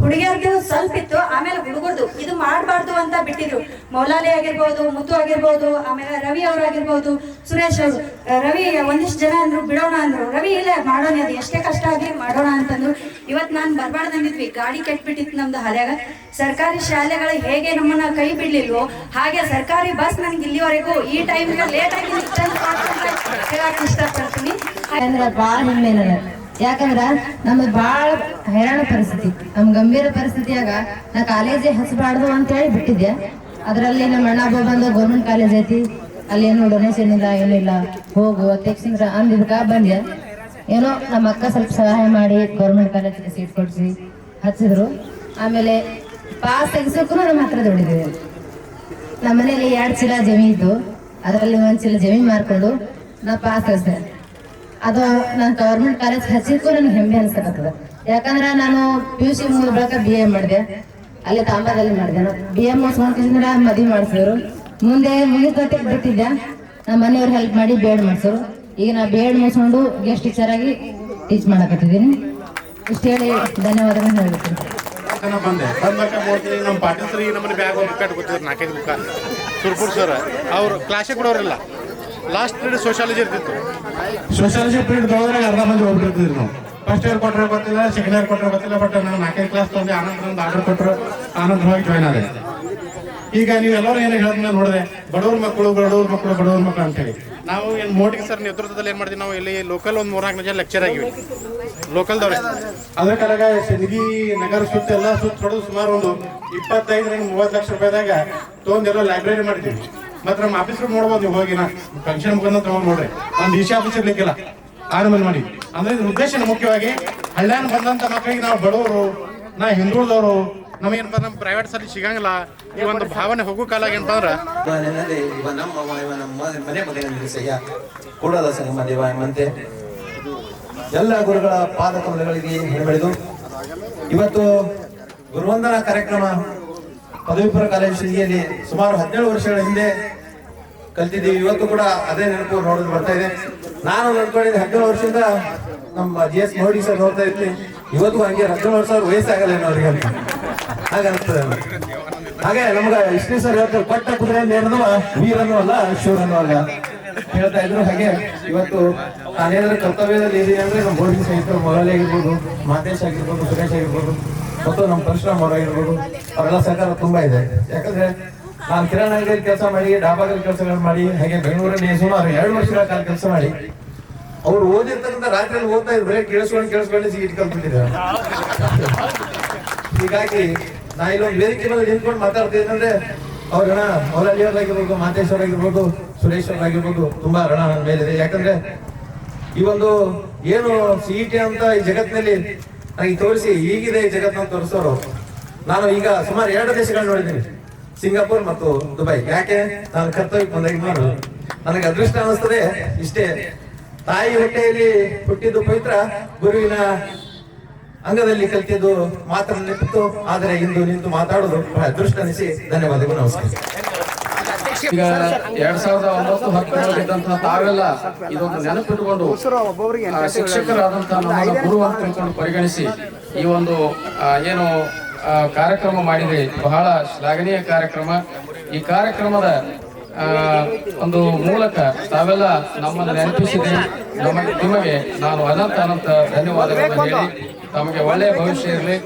Speaker 2: ಹುಡುಗಿಯರ್ದು ಸ್ವಲ್ಪ ಇತ್ತು, ಆಮೇಲೆ ಹುಡುಗರ್ದು ಇದು ಮಾಡಬಾರ್ದು ಅಂತ ಬಿಟ್ಟಿದ್ರು. ಮೌಲಾಲಿ ಆಗಿರ್ಬೋದು, ಮುತ್ತು ಆಗಿರ್ಬೋದು, ಆಮೇಲೆ ರವಿ ಅವರಾಗಿರ್ಬೋದು, ಸುರೇಶ್ ಅವರು. ರವಿ ಒಂದಿಷ್ಟು ಜನ ಅಂದ್ರು ಬಿಡೋಣ ಅಂದ್ರು, ರವಿ ಇಲ್ಲ ಮಾಡೋಣ, ಅದು ಎಷ್ಟೇ ಕಷ್ಟ ಆಗ್ಲಿ ಮಾಡೋಣ ಅಂತಂದ್ರು. ಇವತ್ತು ನಾನು ಬರ್ಬಾರ್ದಂಗಿದ್ವಿ, ಗಾಡಿ ಕೆಟ್ಬಿಟ್ಟಿತ್ತು ನಮ್ದು ಹಳ್ಯಾಗ. ಸರ್ಕಾರಿ ಶಾಲೆಗಳು ಹೇಗೆ ನಮ್ಮನ್ನ ಕೈ ಬಿಡ್ಲಿಲ್ವೋ ಹಾಗೆ ಸರ್ಕಾರಿ ಬಸ್ ನನ್ಗೆ ಇಲ್ಲಿವರೆಗೂ ಈ ಟೈಮ್ಗೆ ಲೇಟ್ ಆಗಿ ಹೇಳಕ್ ಇಷ್ಟಪಡ್ತೀನಿ.
Speaker 4: ಅಂದ್ರೆ ಬಾಳ ಹೆಮ್ಮೆ ನನಗೆ. ಯಾಕಂದ್ರ ನಮ್ದು ಬಾಳ ಹೈರಾಣ ಪರಿಸ್ಥಿತಿ, ನಮ್ ಗಂಭೀರ ಪರಿಸ್ಥಿತಿಯಾಗ ನಾ ಕಾಲೇಜೇ ಹಚ್ಚಬಾರ್ದು ಅಂತ ಹೇಳಿ ಬಿಟ್ಟಿದ್ದೆ. ಅದರಲ್ಲಿ ನಮ್ಮ ಅಣ್ಣ ಬಂದು ಗೌರ್ಮೆಂಟ್ ಕಾಲೇಜ್ ಐತಿ, ಅಲ್ಲಿ ಏನು ಡೊನೇಷನ್ ಇಲ್ಲ ಏನಿಲ್ಲ, ಹೋಗು ಅಧ್ಯಕ್ಷ ಅಂದಿದ್ಕ ಬಂದೆ. ಏನೋ ನಮ್ಮ ಅಕ್ಕ ಸ್ವಲ್ಪ ಸಹಾಯ ಮಾಡಿ ಗೌರ್ಮೆಂಟ್ ಕಾಲೇಜಿಗೆ ಸೀಟ್ ಕೊಡ್ಸಿ ಹಚ್ಚಿದ್ರು. ಆಮೇಲೆ ಪಾಸ್ ತೆಗಿಸೋಕು ನಮ್ಮ ಹತ್ರ ದುಡಿದ್ವಿ. ನಮ್ಮ ಮನೇಲಿ 2 ಚೀಲ ಜಮೀನು ಇದ್ದು ಅದರಲ್ಲಿ 1 ಚೀಲ ಜಮೀನು ಮಾರ್ಕೊಂಡು ನಾ ಪಾಸ್ ಆಗಿದ್ದೆ. ಅದು ನಾನು ಗೌರ್ಮೆಂಟ್ ಕಾಲೇಜ್ ಹಚ್ಚಿದ್ಕೂ ನನಗೆ ಹೆಮ್ಮೆ ಅನ್ಸಕತ್ತದ. ಯಾಕಂದ್ರೆ ನಾನು PUC ಮುಗಿದ ಬಳಿಕ BA ಮಾಡಿದೆ, ಅಲ್ಲಿ ತಾಂಬಾದಲ್ಲಿ ಮಾಡಿದೆ. BA ಮುಗಿಸ್ಕೊಂಡ್ರೆ ಮದುವೆ ಮಾಡಿಸಿದ್ರು. ಮುಂದೆ ಮುಗಿದ ಬಿಟ್ಟಿದ್ದೆ, ನಮ್ಮ ಮನೆಯವ್ರು ಹೆಲ್ಪ್ ಮಾಡಿ B.Ed ಮಾಡಿಸಿದ್ರು. ಈಗ ನಾ B.Ed ಮುಗಿಸ್ಕೊಂಡು ಗೆಸ್ಟ್ ಟೀಚರ್ ಆಗಿ ಟೀಚ್ ಮಾಡಕತ್ತಿದ್ದೀನಿ. ಇಷ್ಟು ಹೇಳಿ ಧನ್ಯವಾದಗಳು ಹೇಳ್ತೀನಿ.
Speaker 8: ಬಂದೆ ನಮ್ಮ ಪಾಟೀಲ್ ಸರ್ ಈಗ ನಮ್ಮನೆ ಬ್ಯಾಗ್ ಬೇಕಾಟ್ ಗೊತ್ತಿದ್ರು 4-5 ಬುಕ್ಕ ಸುರ್ಪುರ್ ಸರ್ ಅವ್ರು ಕ್ಲಾಸಿಗೆ ಕೊಡೋರಿಲ್ಲ. ಲಾಸ್ಟ್ ಪೀರಿಯಡ್ ಸೋಷಾಲಜಿ ಇರ್ತಿತ್ತು. ಸೋಷಾಲಜಿ ಪೀರಿಯಡ್ ಹೋದ್ರೆ ಅರ್ಧ ಮಂದಿ ಹೋಗ್ಬಿಟ್ಟಿರ್ತಿದ್ರು ನಾವು. ಫಸ್ಟ್ ಇಯರ್ ಕೊಟ್ಟರೆ ಗೊತ್ತಿಲ್ಲ, ಸೆಕೆಂಡ್ ಇಯರ್ ಕೊಟ್ಟರೆ ಗೊತ್ತಿಲ್ಲ. ಬಟ್ ನಾನು 4ನೇ ಕ್ಲಾಸ್ ತಂದೆ ಆನಂದ್ ಆರ್ಡರ್ ಕೊಟ್ಟರು, ಆನಂದವಾಗಿ ಜಾಯ್ನ್ ಆದೆ. ಈಗ ನೀವೆಲ್ಲರೂ ಏನು ಹೇಳಿದ್ಮೇಲೆ ನೋಡಿದೆ ಬಡವ್ರ ಮಕ್ಕಳು ಅಂತೇಳಿ ನಾವು ಏನು ಮೋಟಿಗೆ ಸರ್ ನೇತೃತ್ವದಲ್ಲಿ ಏನು ಮಾಡಿದ್ವಿ, ನಾವು ಇಲ್ಲಿ ಲೋಕಲ್ ಒಂದು 3-4 ಜನ ಲೆಕ್ಚರ್ ಆಗಿವಿ ಲೋಕಲ್ದವ್ರೆ. ಅದ್ರ ಕಾಲಾಗ ಸಿಂದಗಿ ನಗರ ಸುತ್ತ ಎಲ್ಲ ಸುತ್ತ ಹೊಡೆದು ಸುಮಾರು ಒಂದು 25-30 ಲಕ್ಷ ರೂಪಾಯಿದಾಗ ತೊಗೊಂಡೆಲ್ಲ ಲೈಬ್ರರಿ ಮಾಡಿದ್ದೀವಿ. ಮತ್ತೆ ನಮ್ಮ ಆಫೀಸ್ರು ನೋಡ್ಬೋದು ನೀವು ಹೋಗಿ, ನಾ ಫಂಕ್ಷನ್ ಮುಖಂದ ತಗೊಂಡು ನೋಡ್ರಿ ಒಂದು DC ಆಫೀಸ್ ಇರ್ಲಿಕ್ಕಿಲ್ಲ ಆನಮಲ್ ಮಾಡಿ. ಅಂದ್ರೆ ಇದ್ರ ಉದ್ದೇಶ ಮುಖ್ಯವಾಗಿ ಹಳ್ಳ್ಯಾನ ಬಂದಂತ ಮಕ್ಕಳಿಗೆ ನಾವು ಬಡವರು, ನಾ ಹಿಂದುಳಿದವರು, ನಮಗೇನಪ್ಪ ನಮ್ಮ ಪ್ರೈವೇಟ್ ಸಲ್ಲಿ ಸಿಗಂಗಿಲ್ಲ ಈ ಒಂದು ಭಾವನೆ ಹೋಗೋ ಕಾಲಾಗ ಏನಪ್ಪ ಅಂದ್ರೆ
Speaker 17: ನಮ್ಮ ಮನೆ ಮಗನಿಗೆ ಕೂಡಲ ಸಂಗಮ ದೇವಾಯಮಂತೆ ಎಲ್ಲ ಗುರುಗಳ ಪಾದ ಕಮಲಗಳಿಗೆ ಬೆಳೆದು ಇವತ್ತು ಗುರುವಂದನಾ ಕಾರ್ಯಕ್ರಮ ಪದವಿ ಪೂರ್ವ ಕಾಲೇಜು ಸಿಂದಗಿಯಲ್ಲಿ ಸುಮಾರು 17 ವರ್ಷಗಳ ಹಿಂದೆ ಕಲ್ತಿದ್ದೀವಿ. ಇವತ್ತು ಕೂಡ ಅದೇ ನೆನಪು ನೋಡೋದು ಬರ್ತಾ ಇದೆ. ನಾನು ಅನ್ಕೊಂಡಿದ್ದೆ 17 ವರ್ಷದಿಂದ ನಮ್ಮ GS ಮೋಡಿ ಸರ್ ನೋಡ್ತಾ ಇರ್ತೀನಿ. ಇವತ್ತು ಹಂಗೆ 17 ವರ್ಷ ವಯಸ್ಸಾಗಲ್ಲ ಏನೋ ಅವ್ರಿಗೆ ಅಂತ ಹಾಗನ್ಸ್ತದೆ. ಹಾಗೆ ನಮ್ಗೆ ಇಷ್ಟೇ ಸರ್ ಹೇಳ್ತಾರೆ, ಕೊಟ್ಟ ಕುದುರೆ ನೇರದವ ವೀರನೂ ಅಲ್ಲ ಶೂರನೂ ಅಲ್ಲ ಹೇಳ್ತಾ ಇದ್ರು. ಹಾಗೆ ಇವತ್ತು ನಾನೇನಾದ್ರೂ ಕರ್ತವ್ಯದಲ್ಲಿ ಇದೀನಿ ಅಂದ್ರೆ ನಮ್ಮ ಬೋರ್ಡಿಂಗ್ ಸ್ನೇಹಿತರು ಮೊರಾಲಿ ಆಗಿರ್ಬೋದು, ಮಾತೇಶ್ ಆಗಿರ್ಬೋದು, ಸುರೇಶ್ ಆಗಿರ್ಬೋದು, ಮತ್ತು ನಮ್ಮ ಪರಶುರಾಮ್ ಅವರಾಗಿರ್ಬೋದು, ಅವರೆಲ್ಲ ಸಹಕಾರ ತುಂಬಾ ಇದೆ. ಯಾಕಂದ್ರೆ ನಾನು ಕಿರಾಣಿ ಅಂಗಡಿಯಲ್ಲಿ ಕೆಲಸ ಮಾಡಿ, ಡಾಬಾದಲ್ಲಿ ಕೆಲಸಗಳು ಮಾಡಿ, ಹಾಗೆ ಬೆಂಗಳೂರಲ್ಲಿ ಸುಮಾರು 2 ವರ್ಷಗಳ ಕಾಲ ಕೆಲಸ ಮಾಡಿ, ಅವ್ರು ಓದಿರ್ತಕ್ಕಂಥ ರಾತ್ರಿಯಲ್ಲಿ ಓದ್ತಾ ಇದ್ರೆ ಕೇಳಿಸ್ಕೊಂಡು ಸೀಟ್ ಕಲ್ತ್ಬಿಟ್ಟಿದ್ದಾರೆ. ಹೀಗಾಗಿ ನಾ ಇಲ್ಲೊಂದು ವೇದಿಕೆ ಮೇಲೆ ನಿಂತ್ಕೊಂಡು ಮಾತಾಡ್ತಿದ್ದೆ ಅಂದ್ರೆ ಅವ್ರ ಋಣ ಮೊರಾಲಿ ಅವರಾಗಿರ್ಬೋದು, ಮಾತೇಶ್ ಅವರಾಗಿರ್ಬೋದು, ಸುರೇಶ್ ಅವರಾಗಿರ್ಬೋದು ತುಂಬಾ ಋಣ ನನ್ನ ಮೇಲಿದೆ. ಯಾಕಂದ್ರೆ ಈ ಒಂದು ಏನು CET ಅಂತ ಈ ಜಗತ್ತಿನಲ್ಲಿ ನನಗೆ ತೋರಿಸಿ ಈಗಿದೆ ಈ ಜಗತ್ತನ್ನ ತೋರಿಸೋರು. ನಾನು ಈಗ ಸುಮಾರು 2 ದೇಶಗಳು ನೋಡಿದ್ದೀನಿ, ಸಿಂಗಾಪುರ್ ಮತ್ತು ದುಬೈ. ಯಾಕೆ ನಾನು ಕರ್ತವ್ಯಕ್ಕೆ ಬಂದಾಗ ನೋಡೋದು ನನಗೆ ಅದೃಷ್ಟ ಅನಿಸ್ತದೆ. ಇಷ್ಟೇ, ತಾಯಿ ಹೊಟ್ಟೆಯಲ್ಲಿ ಹುಟ್ಟಿದ್ದು ಪವಿತ್ರ, ಗುರುವಿನ ಅಂಗದಲ್ಲಿ ಕಲಿತಿದ್ದು ಮಾತ್ರ ನೆನಪಿತ್ತು, ಆದರೆ ಇಂದು ನಿಂತು ಮಾತಾಡೋದು ಅದೃಷ್ಟ ಅನಿಸಿ. ಧನ್ಯವಾದಗಳು, ನಮಸ್ಕಾರ.
Speaker 15: ಈಗ 2009-10 ತಾವೆಲ್ಲ ಇದೊಂದು ನೆನಪಿಟ್ಟುಕೊಂಡು ಶಿಕ್ಷಕರಾದಂತಹ ನಮ್ಮ ಗುರು ಅಂತ ತಿಳ್ಕೊಂಡು ಪರಿಗಣಿಸಿ ಈ ಒಂದು ಏನು ಕಾರ್ಯಕ್ರಮ ಮಾಡಿದ್ರಿ, ಬಹಳ ಶ್ಲಾಘನೀಯ ಕಾರ್ಯಕ್ರಮ. ಈ ಕಾರ್ಯಕ್ರಮದ ಒಂದು ಮೂಲಕ ತಾವೆಲ್ಲ ನಮ್ಮನ್ನು ನೆನಪಿಸಿದೆ. ನಿಮಗೆ ನಾನು ಅನಂತ ಧನ್ಯವಾದಗಳನ್ನು ಹೇಳಿ, ತಮಗೆ ಒಳ್ಳೆಯ ಭವಿಷ್ಯ ಇರಲಿ,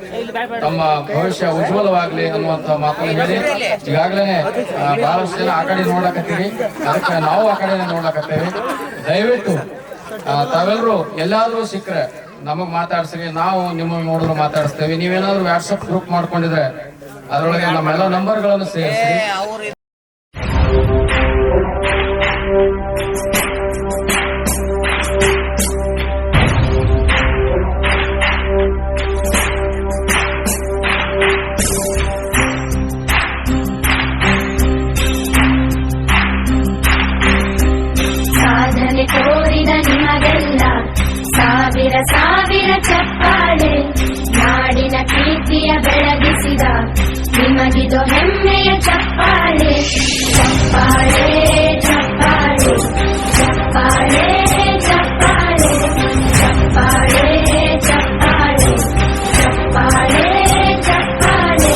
Speaker 15: ತಮ್ಮ ಭವಿಷ್ಯ ಉಜ್ವಲವಾಗಲಿ ಅನ್ನುವಂಥ ಮಾತನ್ನು ಹೇಳಿ, ಈಗಾಗಲೇ ಬಹಳಷ್ಟು ಜನ ಆ ಕಡೆ ನೋಡಕತ್ತೀವಿ, ಅದಕ್ಕೆ ನಾವು ಆ ಕಡೆ ನೋಡಕತ್ತೇವೆ. ದಯವಿಟ್ಟು ತಾವೆಲ್ಲರೂ ಎಲ್ಲಾದ್ರೂ ಸಿಕ್ಕರೆ ನಮಗ್ ಮಾತಾಡ್ಸ್ರಿ, ನಾವು ನಿಮಗೆ ನೋಡಿದ್ರು ಮಾತಾಡಿಸ್ತೇವೆ. ನೀವೇನಾದ್ರೂ ವಾಟ್ಸಪ್ ಗ್ರೂಪ್ ಮಾಡ್ಕೊಂಡಿದ್ರೆ ಅದರೊಳಗೆ ನಮ್ಮೆಲ್ಲ ನಂಬರ್ಗಳನ್ನು ಸೇರಿಸಿ.
Speaker 18: ಸಾಧನೆ ತೋರಿದ ನಿಮಗೆಲ್ಲ ಸಾವಿರ ಸಾವಿರ ಚಪ್ಪಾಳೆ, ನಾಡಿನ ಕೀರ್ತಿಯ ಬೆಳಗಿಸಿದ ನಿಮಗಿದು ಹೆಮ್ಮೆಯ ಚಪ್ಪಾಳೆ. ಚಪ್ಪಾಳೆ ಚಪ್ಪಾಳೆ ಚಪ್ಪಾಳೆ ಚಪ್ಪಾಳೆ ಚಪ್ಪಾಳೆ ಚಪ್ಪಾಳೆ ಚಪ್ಪಾಳೆ ಚಪ್ಪಾಳೆ.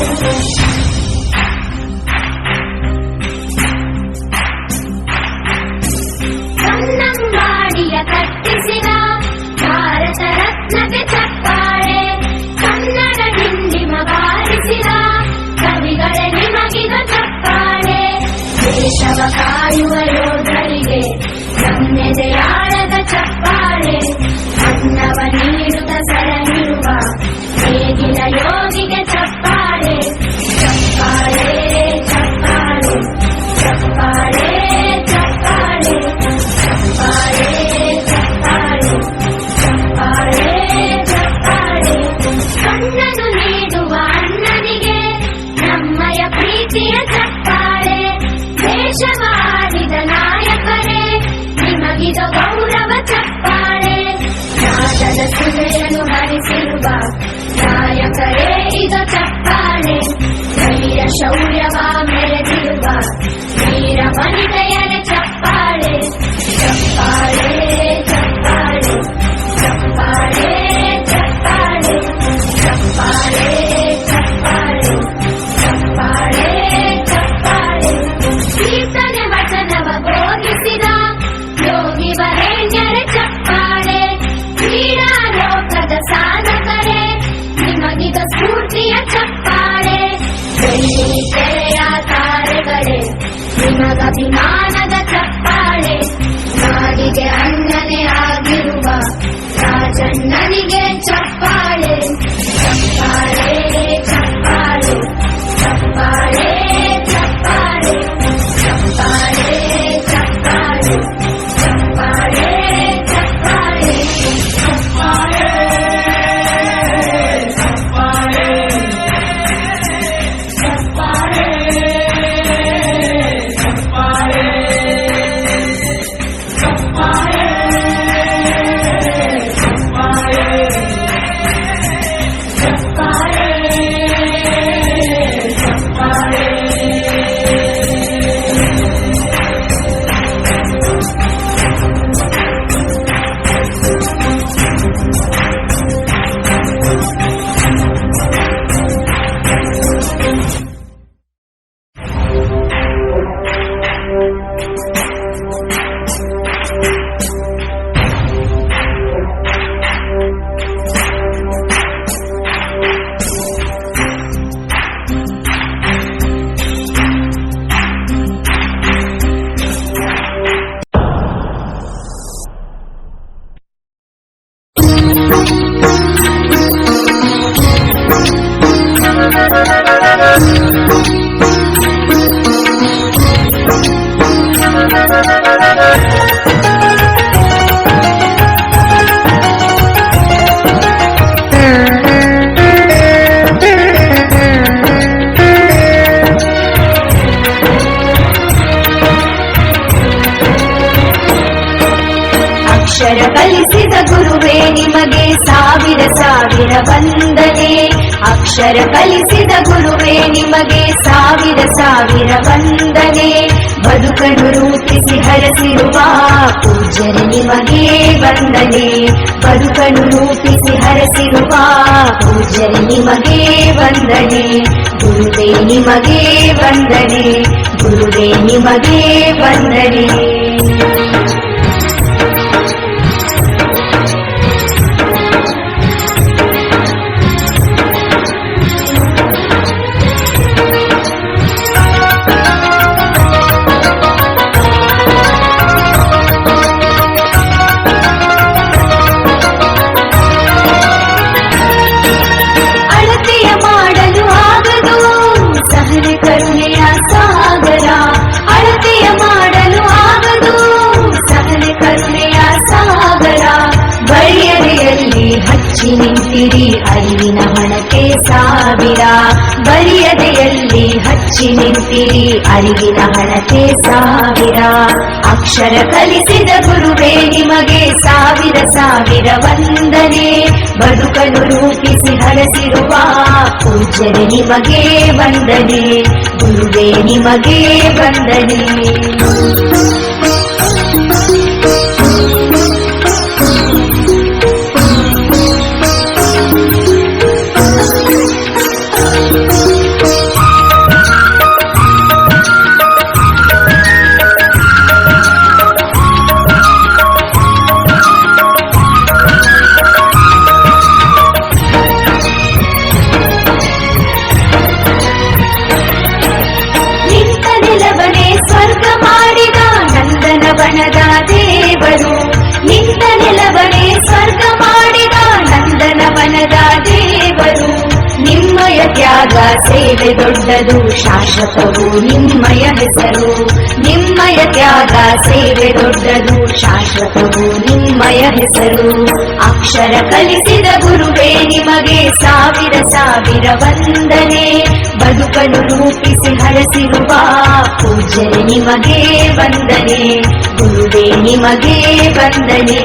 Speaker 18: ಕನ್ನಂಬಾಡಿಯ ಕಟ್ಟಿಸಿದ ಭಾರತ ರತ್ನಕ್ಕೆ ಚಪ್ಪಾಳೆ, ಕನ್ನಡ ಡಿಂಡಿಮ ಬಾರಿಸಿದ ಕವಿಗಳೇ ನಿಮಗಿದು ಚಪ್ಪಾಳೆ. ದೇಶವ ಕಾಯುವ ಯೋಧರಿಗೆ ನಮ್ಮೆದೆಯಾಳದ ಚಪ್ಪಾಳೆ, ಅನ್ನವ ನೀಡುತ್ತ ಸರಹಿರುವ ಹೇಗಿನ ಯೋಗಿಗೆ ಚಪ್ಪಾಳೆ. ಚಪ್ಪಾಳೆ ಚಪ್ಪಾಳೆ ಚಪ್ಪಾಳೆ ಚಪ್ಪಾಳೆ ಚಪ್ಪಾಳೆ ಚಪ್ಪಾಳೆ ಚಪ್ಪಾಳೆ ಚಪ್ಪಾಳೆ. ಕಣ್ಣನ್ನು ನೀಡುವ ಅಣ್ಣನಿಗೆ ನಮ್ಮಯ ಪ್ರೀತಿಯ ಚಪ್ಪಾಳೆ, ಶೌರ್ಯವ ಮೆರೆದಿರುವ ವೀರ ವನಿತೆಯರ ಚಪ್ಪಾಳೆ ಚಪ್ಪಾಳೆ ಚಪ್ಪಾಳೆ ಚಪ್ಪಾಳೆ ಚಪ್ಪಾಳೆ ಚಪ್ಪಾಳೆ ಚಪ್ಪಾಳೆ ಚಪ್ಪಾಳೆ ಚಪ್ಪಾಳೆ ಕೀರ್ತನೆ ವಚನವ ಬೋಧಿಸಿದ ಯೋಗಿ ವರೇಣ್ಯರ ಚಪ್ಪಾಳೆ ಕ್ರೀಡಾ ಲೋಕದ ಸಾಧಕರೇ ನಿಮಗಿದ ಸ್ಫೂರ್ತಿಯ ಚಪ್ಪಾಳೆ ಬೆಳ್ಳಿ ತೆರೆಯ ತಾರೆಗಳೇ ನಿಮಗಭಿಮಾನದ ಚಪ್ಪಾಳೆ ನಾಡಿಗೆ ಅಣ್ಣನೇ ಆಗಿರುವ ರಾಜಣ್ಣನಿಗೆ ಚಪ್ಪಾಳೆ ಚಪ್ಪಾಳೆ ಚಪ್ಪಾಳೆ ಚಪ್ಪಾಳೆ ಚಪ್ಪಾಳೆ ಚಪ್ಪಾಳೆ ಚಪ್ಪಾಳೆ ಚಪ್ಪಾಳೆ ಚಪ್ಪಾಳೆ ಚಪ್ಪಾಳೆ ಅಕ್ಷರ ಕಲಿಸಿದ ಗುರುವೇ ನಿಮಗೆ ಸಾವಿರ ಸಾವಿರ ವಂದನೆ ಅಕ್ಷರ ಕಲಿಸಿದ ಗುರುವೇ ನಿಮಗೆ ಸಾವಿರ ಸಾವಿರ ವಂದನೆ ಬದುಕನ್ನು ರೂಪಿಸಿ ಹರಸಿರುವ ಪೂಜ್ಯರೇ ನಿಮಗೆ ವಂದನೆ ಬದುಕನ್ನು ರೂಪಿಸಿ ಹರಸಿರುವ ಪೂಜ್ಯರೇ ನಿಮಗೆ ವಂದನೆ ಗುರುವೇ ನಿಮಗೆ ವಂದನೆ ಗುರುವೇ ನಿಮಗೆ ವಂದನೆ ಕರುಣೆಯ ಸಾಗರ ಅಳತೆಯ ಮಾಡಲು ಆಗದು ಸಹನೆ ಕರುಣೆಯ ಸಾಗರ ಬರಿಯದೆಯಲ್ಲಿ ಹಚ್ಚಿ ನಿಂತಿರಿ ಅರಿವಿನ ಹಣತೆ ಸಾವಿರ ಬರಿಯದೆಯಲ್ಲಿ ಹಚ್ಚಿ ನಿಂತಿರಿ ಅರಿವಿನ ಹಣತೆ ಸಾವಿರ ಅಕ್ಷರ ಕಲಿಸಿದ ಗುರುವೇ ನಿಮಗೆ ಸಾವಿರ ಸಾವಿರ ವಂದನೆ ಬದುಕನ್ನು ರೂಪಿಸಿ ಹರಸಿರುವ ಪೂಜ್ಯರೇ ನಿಮಗೆ ವಂದನೆ ಗುರುವೇ ನಿಮಗೆ ವಂದನೆ ವನದ ದೇವರು ನಿಂತ ನೆಲವನೇ ಸ್ವರ್ಗ ಮಾಡಿದ ನಂದನ ವನದ ದೇವರು ನಿಮ್ಮಯ ತ್ಯಾಗ ಸೇವೆ ದೊಡ್ಡದು ಶಾಶ್ವತವು ನಿಮ್ಮಯ ಹೆಸರು ನಿಮ್ಮಯ ತ್ಯಾಗ ಸೇವೆ ದೊಡ್ಡದು ಶಾಶ್ವತವು ನಿಮ್ಮಯ ಹೆಸರು ಅಕ್ಷರ ಕಲಿಸಿದ ಗುರುವೇ ನಿಮಗೆ ಸಾವಿರ ಸಾವಿರ ವಂದನೆ ಬದುಕನ್ನು ರೂಪಿಸಿ ಹರಸಿರುವ ಪೂಜ್ಯರೇ ನಿಮಗೆ ವಂದನೆ ಗುರುವೇ ನಿಮಗೆ ವಂದನೆ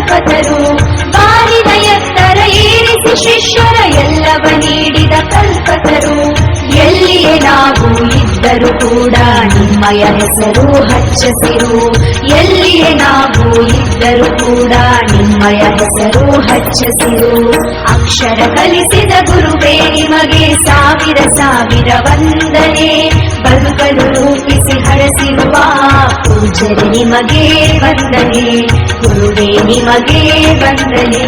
Speaker 18: ಕಲ್ಪತರು ಬಾರಿನ ಎತ್ತರ ಏರಿಸಿ ಶಿಷ್ಯರ ಎಲ್ಲವ ನೀಡಿದ ಕಲ್ಪತರು ಎಲ್ಲಿಯೇ ನಾವು ಇದ್ದರೂ ಕೂಡ ನಿಮ್ಮಯ ಹೆಸರು ಹಚ್ಚಸಿರು ಎಲ್ಲಿಯೇ ನಾವು ಇದ್ದರೂ ಕೂಡ ನಿಮ್ಮಯ ಹೆಸರು ಹಚ್ಚಸಿರು ಅಕ್ಷರ ಕಲಿಸಿದ ಗುರುವೇ ನಿಮಗೆ ಸಾವಿರ ಸಾವಿರ ವಂದನೆ ಬದುಕಲು ರೂಪಿಸಿ ಹರಸಿರುವ ಪೂಜರೆ ನಿಮಗೆ ವಂದನೆ ಗುರುವೇ ನಿಮಗೆ ವಂದನೆ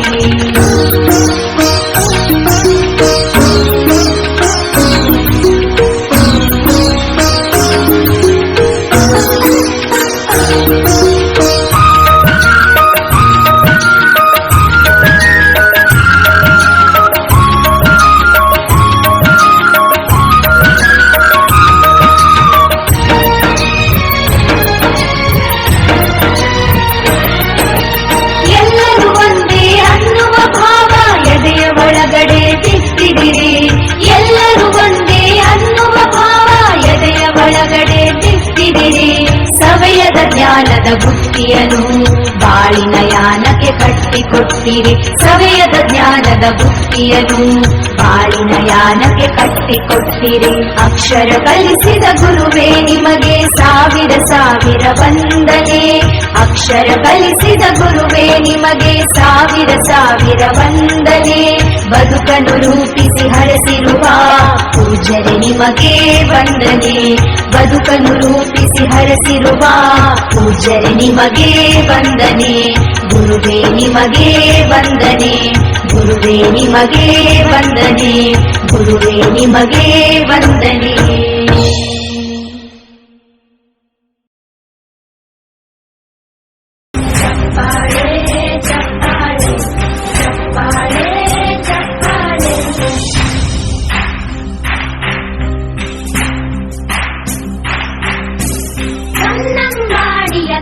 Speaker 18: ಎಲ್ಲರೂ ಒಂದೇ ಅನ್ನುವ ಭಾವ ಎದೆಯ ಒಳಗಡೆ ಬಿತ್ತಿದಿರಿ ಸವೆಯದ ಜ್ಞಾನದ ಬುತ್ತಿಯನ್ನು ಬಾಳಿನ ಯಾನಕ್ಕೆ ಕಟ್ಟಿಕೊಟ್ಟಿರಿ ಸವೆಯದ ಜ್ಞಾನದ ಬುತ್ತಿಯನ್ನು ಬಾಳಿನ ಯಾನಕ್ಕೆ ಕಟ್ಟಿಕೊಟ್ಟಿರಿ ಅಕ್ಷರ ಕಲಿಸಿದ ಗುರುವೇ ನಿಮಗೆ ಸಾವಿರ ಸಾವಿರ ವಂದನೆ ಅಕ್ಷರ ಕಲಿಸಿದ ಗುರುವೇ ನಿಮಗೆ ಸಾವಿರ ಸಾವಿರ ವಂದನೆ ಬದುಕನ್ನು ರೂಪಿಸಿ ಹರಸಿರುವ ಪೂಜರೆ ನಿಮಗೆ ವಂದನೆ ಬದುಕನ್ನು ರೂಪಿಸಿ ಹರಸಿರುವ ಪೂಜರೆ ನಿಮಗೆ ವಂದನೆ ಗುರುವೇ ನಿಮಗೆ ವಂದನೆ ಗುರುವೇ ನಿಮಗೆ ವಂದನೆ ಗುರುವೇ ನಿಮಗೆ ವಂದನೆ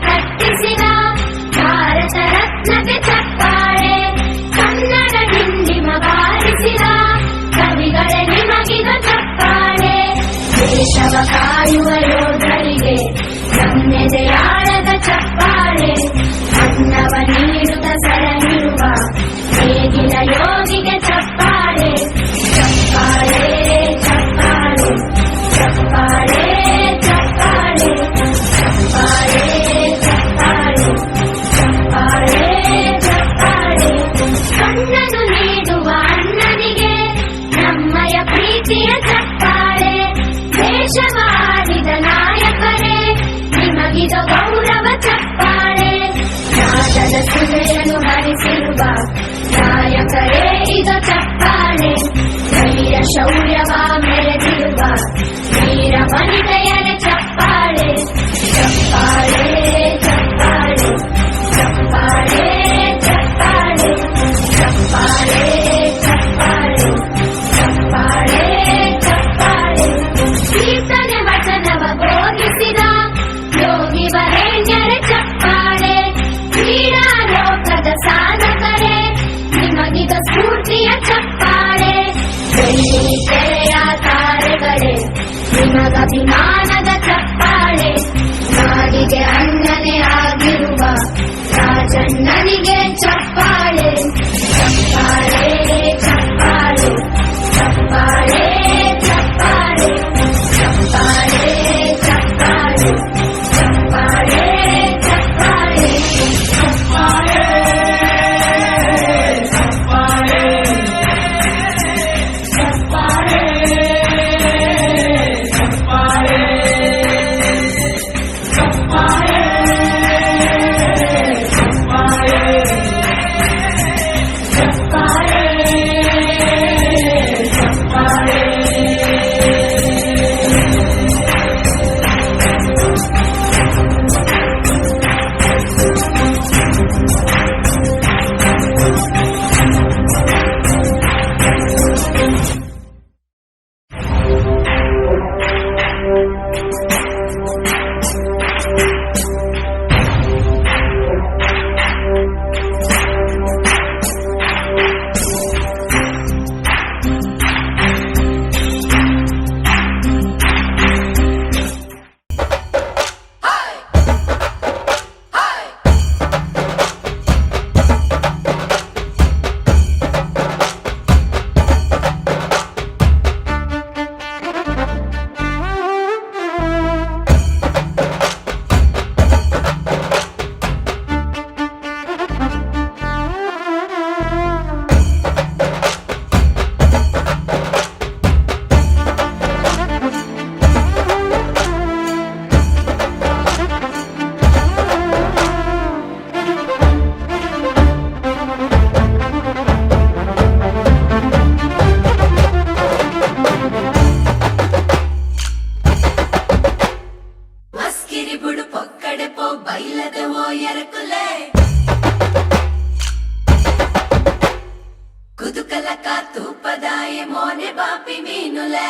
Speaker 18: ಕಟ್ಟಿಸಿದ ಭಾರತ ರತ್ನಕ್ಕೆ ಚಪ್ಪಾಳೆ ಕನ್ನಡ ಹಿಂದಿಮ ಬಾರಿಸಿದ ಕವಿಗಳೇ ನಿಮಗಿದ ಚಪ್ಪಾಳೆ ದೇಶವ ಕಾಯುವ ಯೋಧರಿಗೆ ನಮ್ಮೆದೆಯಾಳದ ಚಪ್ಪಾಳೆ ಅನ್ನವ ನೀಡುತ್ತ ಸರಣಿರುವ ಹೇಗಿನ ಯೋಗಿಗೆ ಚಪ್ಪಾಳೆ ಚಪ್ಪಾಳೆ ಚಪ್ಪಾಳೆ ಚಪ್ಪಾಳೆ ಚಪ್ಪಾಳೆ ಕಣ್ಣನ್ನು ನೀಡುವ ಅಣ್ಣನಿಗೆ ನಮ್ಮಯ ಪ್ರೀತಿಯ ಚಪ್ಪಾಳೆ ದೇಶವಾಡಿದ ನಾಯಕರೇ ನಿಮಗಿದ ಗೌರವ ಚಪ್ಪಾಳೆ ನಾಟದ ಸುಲೆಯನ್ನು ಹರಿಸಿರುವ ನಾಯಕರೇ ಇದ ಚಪ್ಪಾಳೆ ಧೈರ್ಯ ಶೌರ್ಯವ ಮೆರೆದಿರುವ ವೀರ ವನಿತೆಯರ ಚಪ್ಪಾಳೆ ಚಪ್ಪಾಳೆ ಚಪ್ಪಾಳೆ ಚಪ್ಪಾಳೆ ಚಪ್ಪಾಳೆ ಚಪ್ಪಾಳೆ ಚಪ್ಪಾಳೆ ಚಪ್ಪಾಳೆ ಚಪ್ಪಾಳೆ ಕೀರ್ತನೆ ವಚನವ ಬೋಧಿಸಿದ ಯೋಗಿ ವರೇಣ್ಯರ ಚಪ್ಪಾಳೆ ಕ್ರೀಡಾ ಲೋಕದ ಸಾಧಕರೇ ನಿಮಗಿದ ಸ್ಫೂರ್ತಿಯ ಚಪ್ಪಾಳೆ ಬೆಳ್ಳಿ ತೆರೆಯ ತಾರೆಗಳೇ ನಿಮಗಭಿಮಾನ
Speaker 19: కులే కుదుకల కాతు పదాయి మోనే బాపి మీనులే